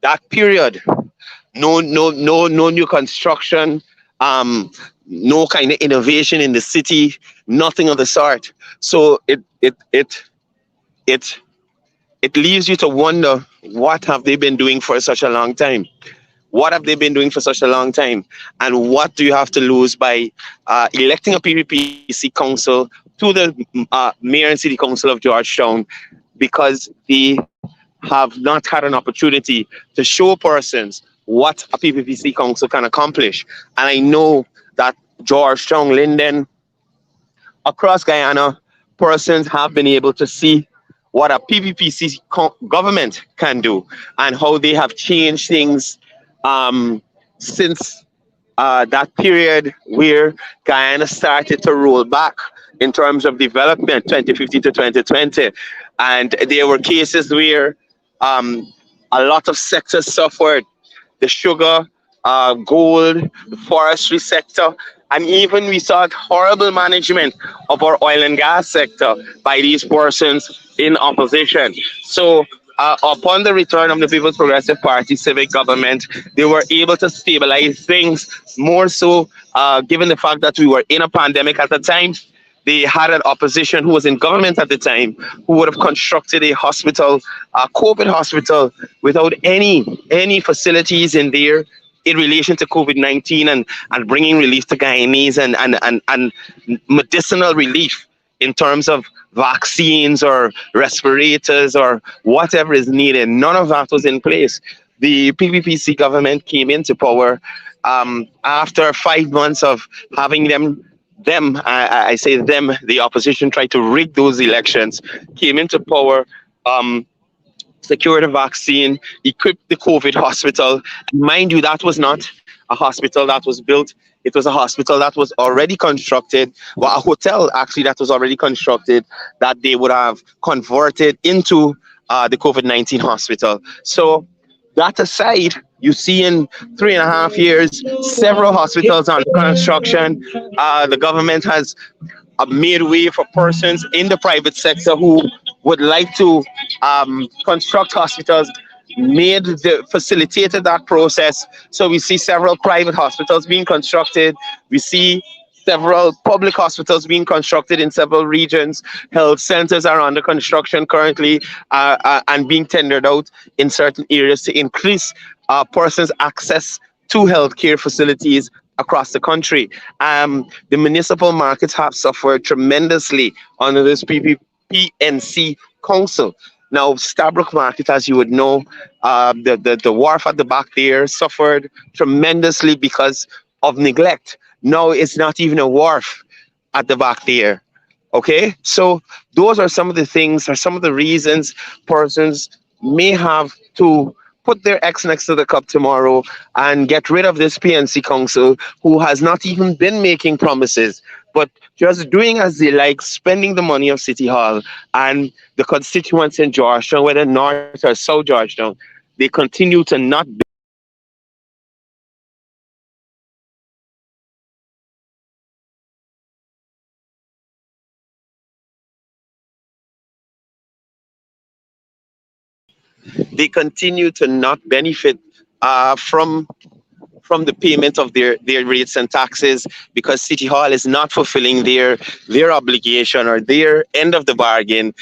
that period. No new construction, no kind of innovation in the city, nothing of the sort. So it leaves you to wonder, what have they been doing for such a long time? What have they been doing for such a long time? And what do you have to lose by electing a PPPC council to the mayor and city council of Georgetown, because they have not had an opportunity to show persons what a PPPC council can accomplish. And I know that Georgetown, Linden, across Guyana, persons have been able to see what a PPPC government can do and how they have changed things since that period where Guyana started to roll back in terms of development, 2015 to 2020. And there were cases where a lot of sectors suffered: the sugar, gold, the forestry sector, and even we saw horrible management of our oil and gas sector by these persons in opposition. So upon the return of the People's Progressive Party civic government, they were able to stabilize things more so, given the fact that we were in a pandemic at the time. They had an opposition who was in government at the time who would have constructed a hospital, a COVID hospital, without any facilities in there in relation to COVID-19 and bringing relief to Guyanese and medicinal relief in terms of vaccines or respirators or whatever is needed. None of that was in place. The PPPC government came into power after 5 months of having them I say them, the opposition tried to rig those elections, came into power, secured a vaccine, equipped the COVID hospital. Mind you, that was not a hospital that was built. It was a hospital that was already constructed, well, a hotel actually that was already constructed that they would have converted into the COVID-19 hospital. So that aside, you see in 3.5 years, several hospitals under construction. The government has made way for persons in the private sector who would like to construct hospitals, facilitated that process. So we see several private hospitals being constructed. We see several public hospitals being constructed in several regions. Health centers are under construction currently and being tendered out in certain areas to increase persons' access to healthcare facilities across the country. The municipal markets have suffered tremendously under this PPPNC council. Now, Stabrook Market, as you would know, the wharf at the back there suffered tremendously because of neglect. Now it's not even a wharf at the back there. Okay, so those are some of the things, or some of the reasons persons may have to put their X next to the cup tomorrow and get rid of this PNC council who has not even been making promises, but just doing as they like, spending the money of City Hall and the constituents in Georgetown, whether North or South Georgetown, they continue to not benefit from the payment of their rates and taxes, because City Hall is not fulfilling their obligation or their end of the bargain,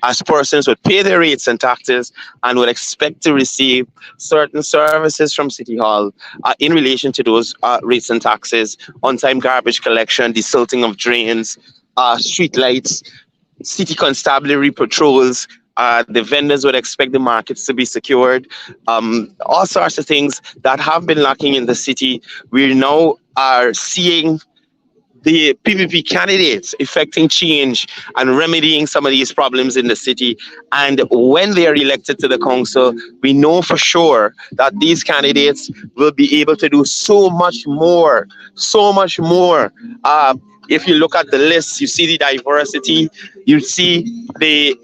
as persons would pay their rates and taxes and would expect to receive certain services from City Hall in relation to those rates and taxes: on-time garbage collection, desilting of drains, street lights, city constabulary patrols. The vendors would expect the markets to be secured. All sorts of things that have been lacking in the city. We now are seeing the PPP candidates effecting change and remedying some of these problems in the city. And when they are elected to the council, we know for sure that these candidates will be able to do so much more, so much more. If you look at the list, you see the diversity, you see the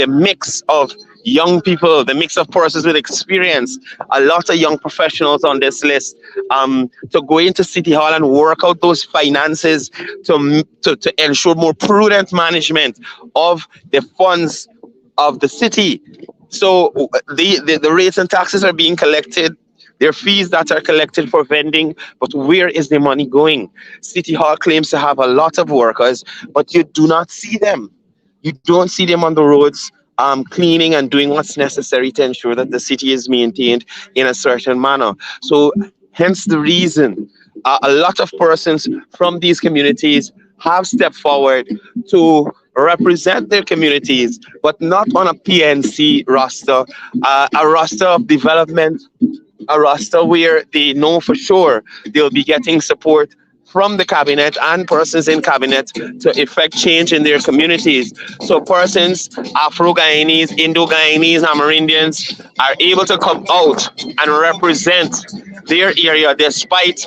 mix of young people, the mix of persons with experience, a lot of young professionals on this list, to go into City Hall and work out those finances to ensure more prudent management of the funds of the city. So the rates and taxes are being collected. There are fees that are collected for vending, but where is the money going? City Hall claims to have a lot of workers, but you do not see them. You don't see them on the roads cleaning and doing what's necessary to ensure that the city is maintained in a certain manner. So hence the reason a lot of persons from these communities have stepped forward to represent their communities, but not on a PNC roster, a roster of development, a roster where they know for sure they'll be getting support from the cabinet and persons in cabinet to effect change in their communities. So persons, Afro-Guyanese, Indo-Guyanese, Amerindians are able to come out and represent their area despite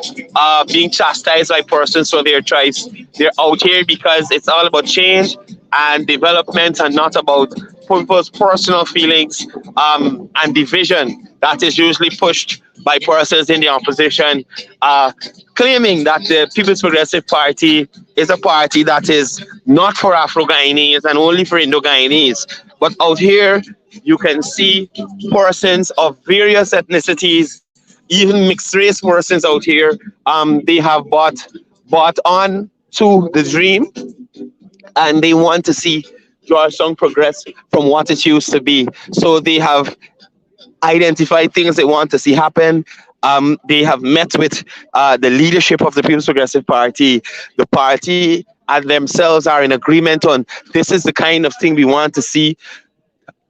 being chastised by persons for their tribes. They're out here because it's all about change and development and not about people's personal feelings and division that is usually pushed by persons in the opposition, claiming that the People's Progressive Party is a party that is not for Afro-Guyanese and only for Indo-Guyanese. But out here, you can see persons of various ethnicities, even mixed race persons out here. They have bought on to the dream, and they want to see Georgetown progress from what it used to be. So they have identified things they want to see happen. They have met with the leadership of the People's Progressive Party. The party and themselves are in agreement on this is the kind of thing we want to see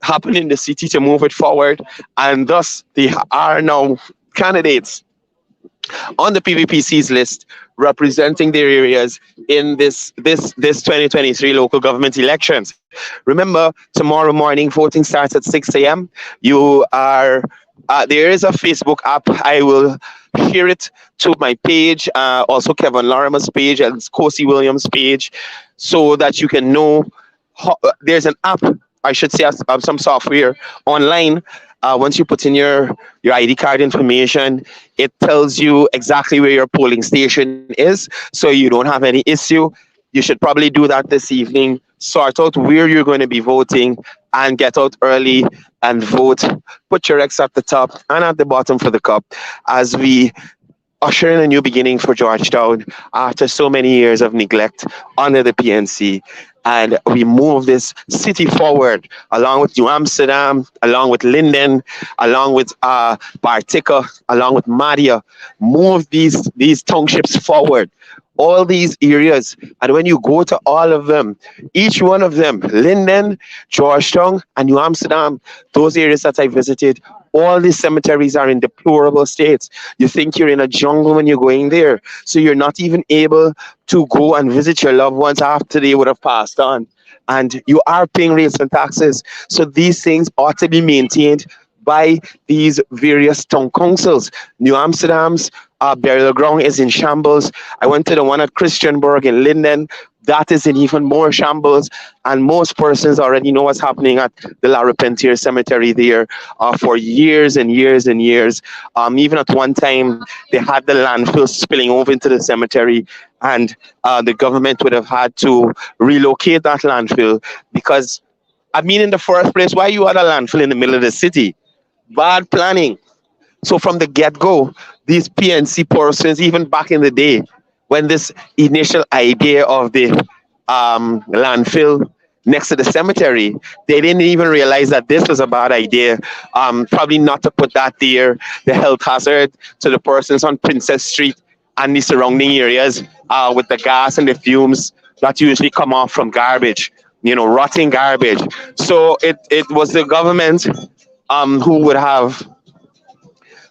happen in the city to move it forward. And thus, they are now candidates on the PPPC's list representing their areas in this 2023 local government elections. Remember, tomorrow morning voting starts at 6 a.m. You are there is a Facebook app. I will share it to my page, also Kevin Lorimer's page and Kosi Williams' page, so that you can know. There's an app, I should say, some software online. Once you put in your ID card information, it tells you exactly where your polling station is, so you don't have any issue. You should probably do that this evening. Sort out where you're going to be voting and get out early and vote. Put your X at the top and at the bottom for the cup as we usher in a new beginning for Georgetown after so many years of neglect under the PNC. And we move this city forward along with New Amsterdam, along with Linden, along with Bartica, along with Madia. Move these townships forward, all these areas. And when you go to all of them, each one of them, Linden, Georgetown, and New Amsterdam, those areas that I visited, all these cemeteries are in deplorable states. You think you're in a jungle when you're going there. So you're not even able to go and visit your loved ones after they would have passed on. And you are paying rates and taxes. So these things ought to be maintained by these various town councils. New Amsterdam's burial ground is in shambles. I went to the one at Christianburg in Linden. That is in even more shambles. And most persons already know what's happening at the La Repentier Cemetery there for years and years and years. Even at one time, they had the landfill spilling over into the cemetery, and the government would have had to relocate that landfill because, I mean, in the first place, why you had a landfill in the middle of the city? Bad planning. So from the get-go, these PNC persons, even back in the day, when this initial idea of the landfill next to the cemetery, they didn't even realize that this was a bad idea. Probably not to put that there, the health hazard to the persons on Princess Street and the surrounding areas with the gas and the fumes that usually come off from garbage, rotting garbage. So it was the government who would have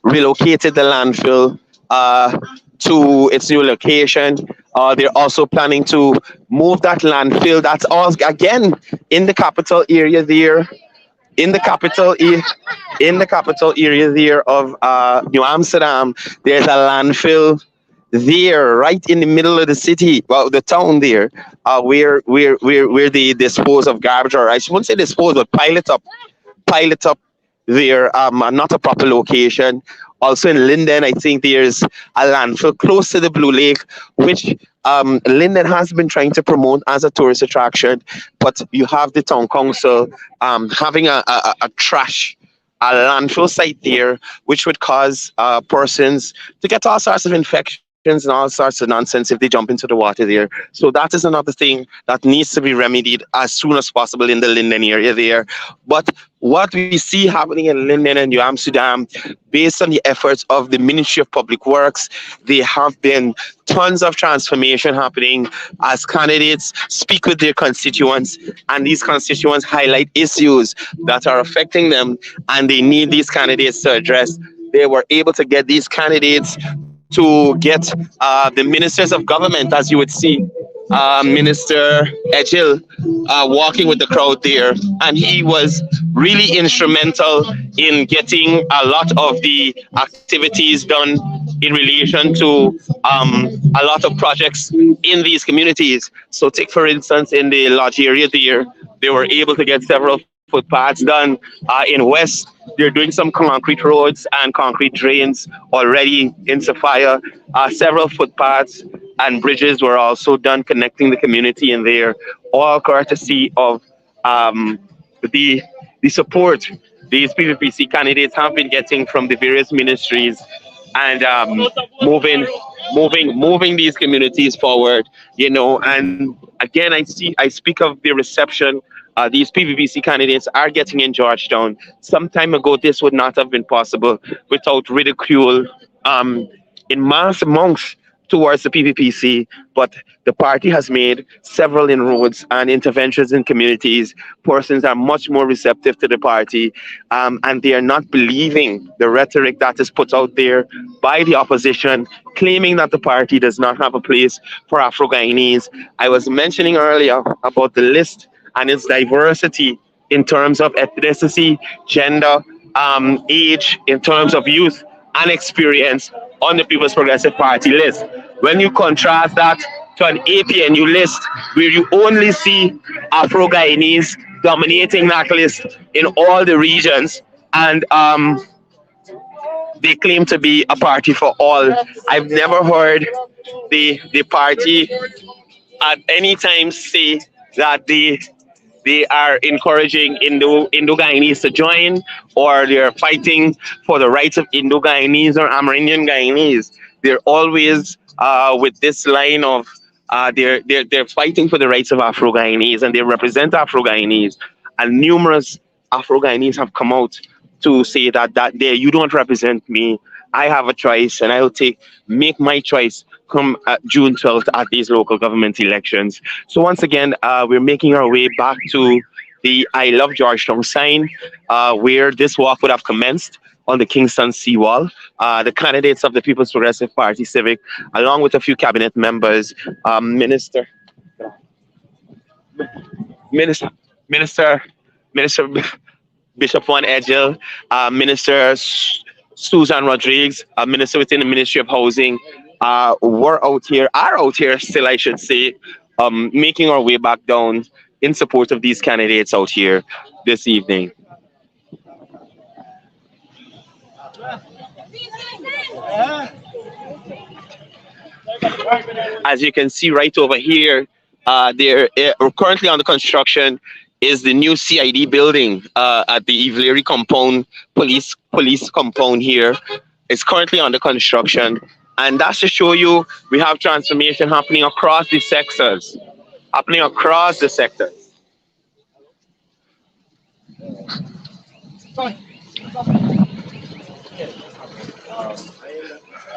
relocated the landfill to its new location. They're also planning to move that landfill. That's all again in the capital area there. In the capital area there of New Amsterdam, there's a landfill there, right in the middle of the city, well, the town there, where they dispose of garbage, or I wouldn't say dispose, but pile it up there, not a proper location. Also in Linden, I think there's a landfill close to the Blue Lake, which Linden has been trying to promote as a tourist attraction, but you have the town council having a landfill site there, which would cause persons to get all sorts of infections and all sorts of nonsense if they jump into the water there. So that is another thing that needs to be remedied as soon as possible in the Linden area there. But what we see happening in Linden and New Amsterdam, based on the efforts of the Ministry of Public Works, there have been tons of transformation happening as candidates speak with their constituents, and these constituents highlight issues that are affecting them, and they need these candidates to address. They were able to get these candidates to get the ministers of government, as you would see, Minister Ejil walking with the crowd there, and he was really instrumental in getting a lot of the activities done in relation to a lot of projects in these communities. So take, for instance, in the lodge area there, they were able to get several footpaths done. In West, they're doing some concrete roads and concrete drains already in Sophia. Several footpaths and bridges were also done connecting the community in there, all courtesy of the support these PPPC candidates have been getting from the various ministries, and moving these communities forward, and again, I speak of the reception these PPPC candidates are getting in Georgetown. Some time ago, this would not have been possible without ridicule in mass amongst towards the PPPC, but the party has made several inroads and interventions in communities. Persons are much more receptive to the party, and they are not believing the rhetoric that is put out there by the opposition, claiming that the party does not have a place for Afro-Guyanese. I was mentioning earlier about the list and its diversity in terms of ethnicity, gender, age, in terms of youth and experience on the People's Progressive Party list. When you contrast that to an APNU list where you only see Afro-Guyanese dominating that list in all the regions, and they claim to be a party for all. I've never heard the party at any time say that they are encouraging Indo-Guyanese to join, or they're fighting for the rights of Indo-Guyanese or Amerindian Guyanese. They're always with this line of they're fighting for the rights of Afro-Guyanese, and they represent Afro-Guyanese. And numerous Afro-Guyanese have come out to say that there you don't represent me. I have a choice, and I'll make my choice come June 12th at these local government elections. So once again, we're making our way back to the I Love Georgetown sign, where this walk would have commenced on the Kingston Seawall. The candidates of the People's Progressive Party Civic, along with a few cabinet members, Minister Bishop Juan Edgel, Minister Susan Rodriguez, Minister within the Ministry of Housing, are out here still, I should say, making our way back down in support of these candidates out here this evening. As you can see right over here, they're currently under construction is the new CID building at the Ivlery compound, police compound here. It's currently under construction. And that's to show you we have transformation happening across the sectors.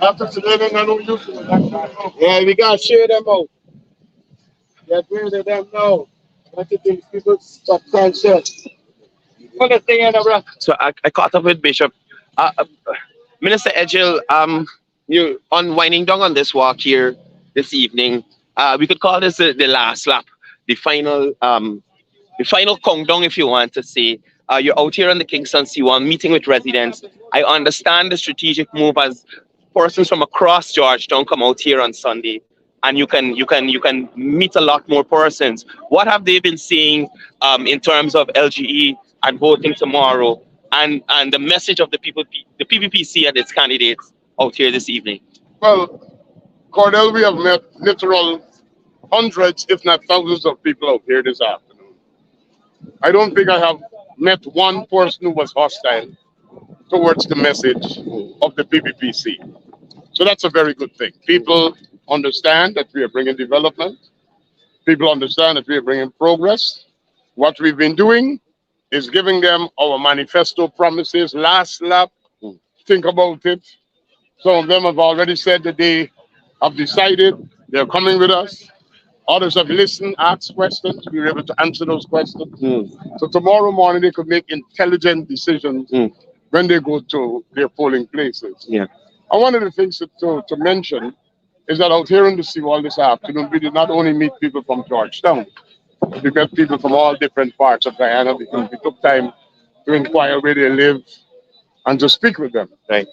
After today, I don't use it. Yeah, we got to share them out. Get rid of them now. What do you think people stop conscious? So I caught up with Bishop. Minister Edgel, you winding down on this walk here this evening. We could call this the last lap, the final countdown, if you want to say. You're out here on the Kingston Seawall meeting with residents. I understand the strategic move as persons from across Georgetown come out here on Sunday, and you can meet a lot more persons. What have they been saying in terms of LGE and voting tomorrow, and the message of the PPPC and its candidates out here this evening? Well, Cordell, we have met literal hundreds, if not thousands of people out here this afternoon. I don't think I have met one person who was hostile towards the message of the PPPC. So that's a very good thing. People understand that we are bringing development. People understand that we are bringing progress. What we've been doing is giving them our manifesto promises. Last lap, think about it. Some of them have already said that they have decided they're coming with us. Others have listened, asked questions. We were able to answer those questions. So tomorrow morning, they could make intelligent decisions when they go to their polling places. Yeah. And one of the things to mention is that out here in the Seawall this afternoon, we did not only meet people from Georgetown, we met people from all different parts of Guyana because we took time to inquire where they live and to speak with them. Right.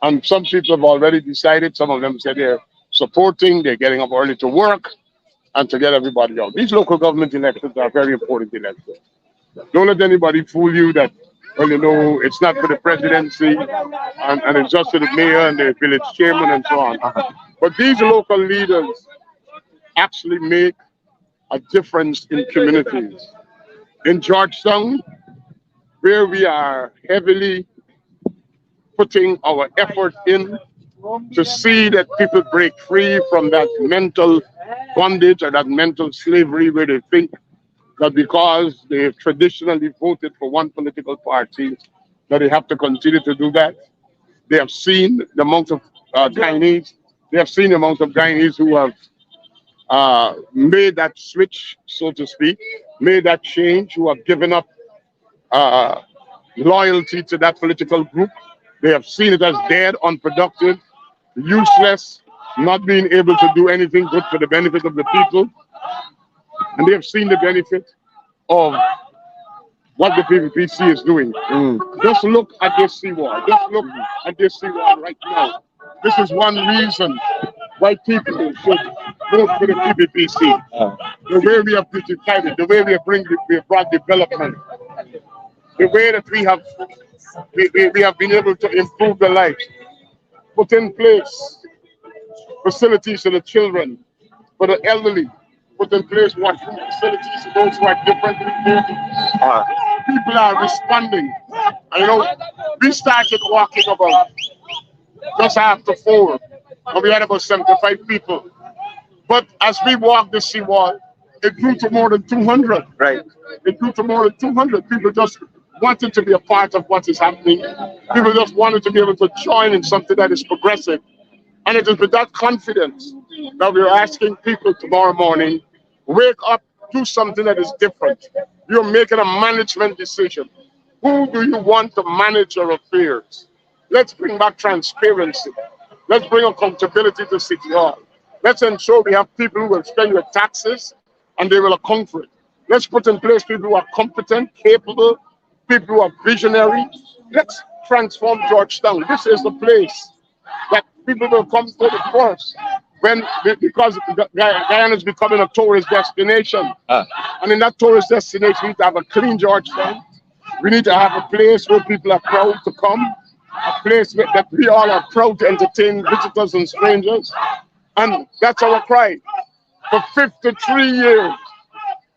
And some people have already decided, some of them said they're supporting, they're getting up early to work and to get everybody out. These local government elections are very important elections. Don't let anybody fool you that, well, you know, it's not for the presidency and it's just for the mayor and the village chairman and so on. But these local leaders actually make a difference in communities. In Georgetown, where we are heavily putting our effort in to see that people break free from that mental bondage or that mental slavery where they think that because they've traditionally voted for one political party, that they have to continue to do that. They have seen the amount of Chinese They have seen the amount of Guyanese who have made that switch, so to speak, made that change, who have given up loyalty to that political group. They have seen it as dead, unproductive, useless, not being able to do anything good for the benefit of the people. And they have seen the benefit of what the PPPC is doing. Just look at this seawall. Just look at this seawall right now. This is one reason why people should vote for the PPPC. The way we have digitized it, the way we have brought development, the way that we have been able to improve the lives, put in place facilities for the children, for the elderly, put in place washroom facilities for those who are differently able. People are responding. And, you know, we started walking about just after 4, and we had about 75 people. But as we walked the seawall, it grew to more than 200. Right. It grew to more than 200. People just wanted to be a part of what is happening. People just wanted to be able to join in something that is progressive. And it is with that confidence that we're asking people tomorrow morning, wake up, do something that is different. You're making a management decision. Who do you want to manage your affairs? Let's bring back transparency. Let's bring accountability to City Hall. Let's ensure we have people who will spend your taxes and they will account for it. Let's put in place people who are competent, capable, people who are visionary. Let's transform Georgetown. This is the place that people will come to the first because Guyana is becoming a tourist destination. And in that tourist destination, we need to have a clean Georgetown. We need to have a place where people are proud to come, a place that we all are proud to entertain visitors and strangers. And that's our cry. For 53 years,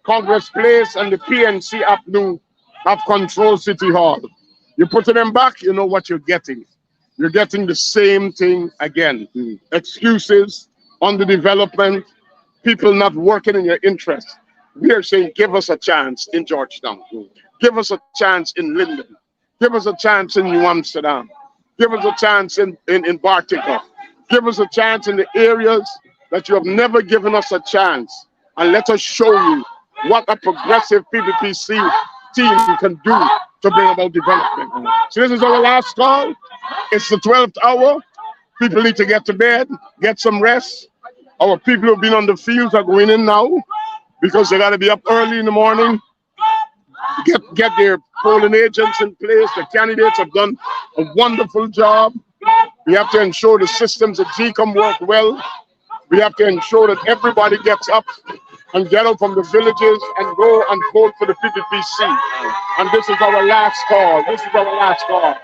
Congress Place and the PNC Avenue have controlled City Hall. You put them back, you know what you're getting. You're getting the same thing again. Excuses, underdevelopment, people not working in your interest. We are saying, give us a chance in Georgetown. Give us a chance in Linden. Give us a chance in New Amsterdam. Give us a chance in Bartica. Give us a chance in the areas that you have never given us a chance. And let us show you what a progressive PPPC team can do to bring about development. So this is our last call. It's the 12th hour. People need to get to bed, get some rest. Our people who have been on the fields are going in now because they got to be up early in the morning. Get their polling agents in place. The candidates have done a wonderful job. We have to ensure the systems at GCOM work well. We have to ensure that everybody gets up and get out from the villages and go and vote for the PPPC. And this is our last call. This is our last call.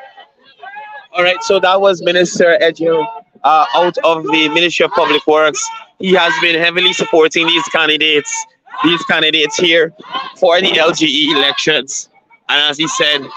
All right, so that was Minister Edghill out of the Ministry of Public Works. He has been heavily supporting these candidates here for the LGE elections. And as he said,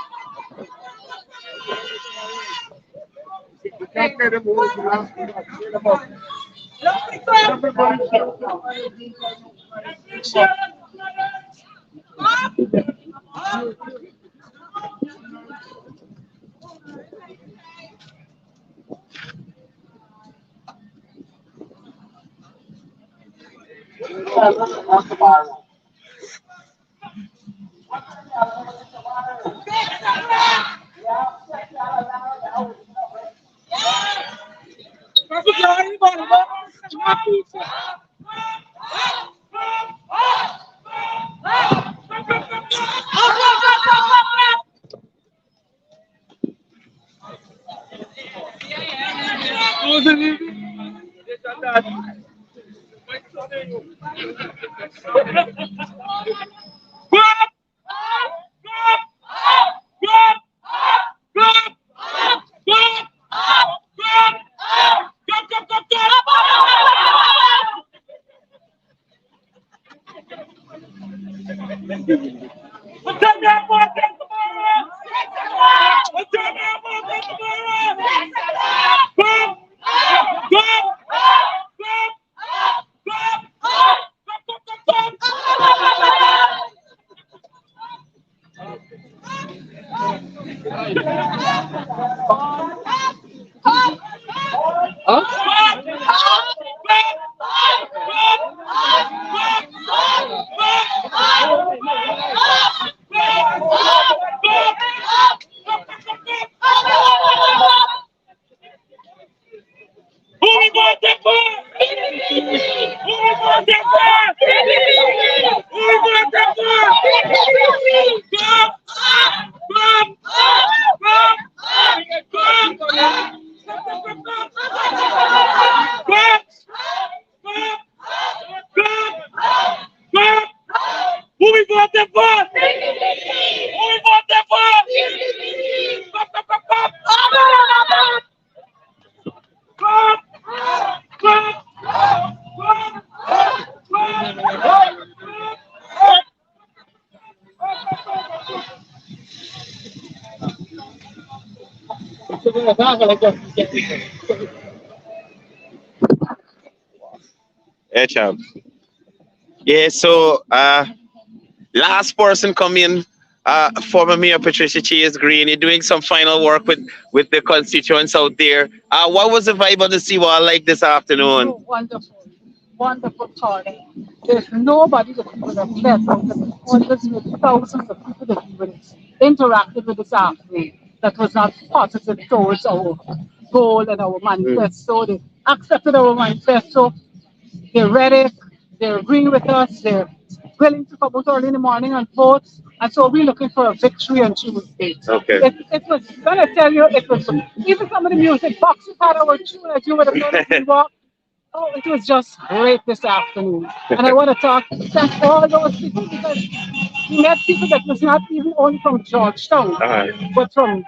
Yeah, champ. Yeah, so last person come in, former Mayor Patricia Chase Green. You're doing some final work with the constituents out there. What was the vibe on the Seawall like this afternoon? Oh, wonderful, wonderful calling. There's nobody that we would have left out of it. Hundreds with thousands of people that we would have interacted with this afternoon that was not positive towards our goal and our manifesto. They accepted our manifesto. They're ready. They're agreeing with us. They're willing to come out early in the morning and vote. And so we're looking for a victory on Tuesday. Okay. It was, gonna tell you, it was, even some of the music boxes had our tune as you would have noticed we walked. Oh, it was just great this afternoon. And I want to thank all those people because we met people that was not even only from Georgetown, but from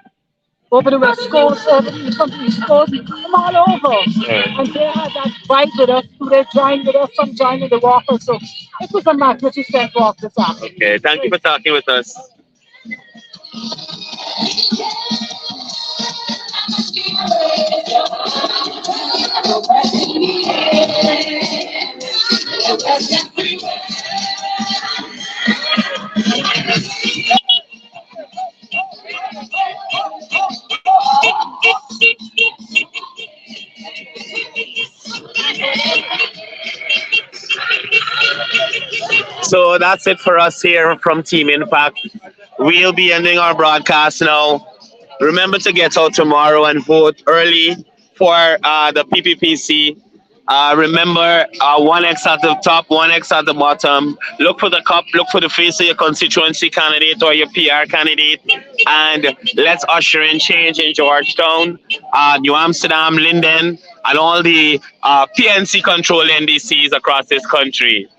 over the West Coast, over from the East Coast, from all over. And they had that vibe with us, so they joined with us, some joined in the walk. So it was a magnificent walk this afternoon. Okay, thank you for talking with us. So that's it for us here from Team Impact. We'll be ending our broadcast now. Remember to get out tomorrow and vote early for the PPPC. Remember, 1X at the top, 1X at the bottom. Look for the cup, look for the face of your constituency candidate or your PR candidate. And let's usher in change in Georgetown, New Amsterdam, Linden, and all the PNC controlled NDCs across this country.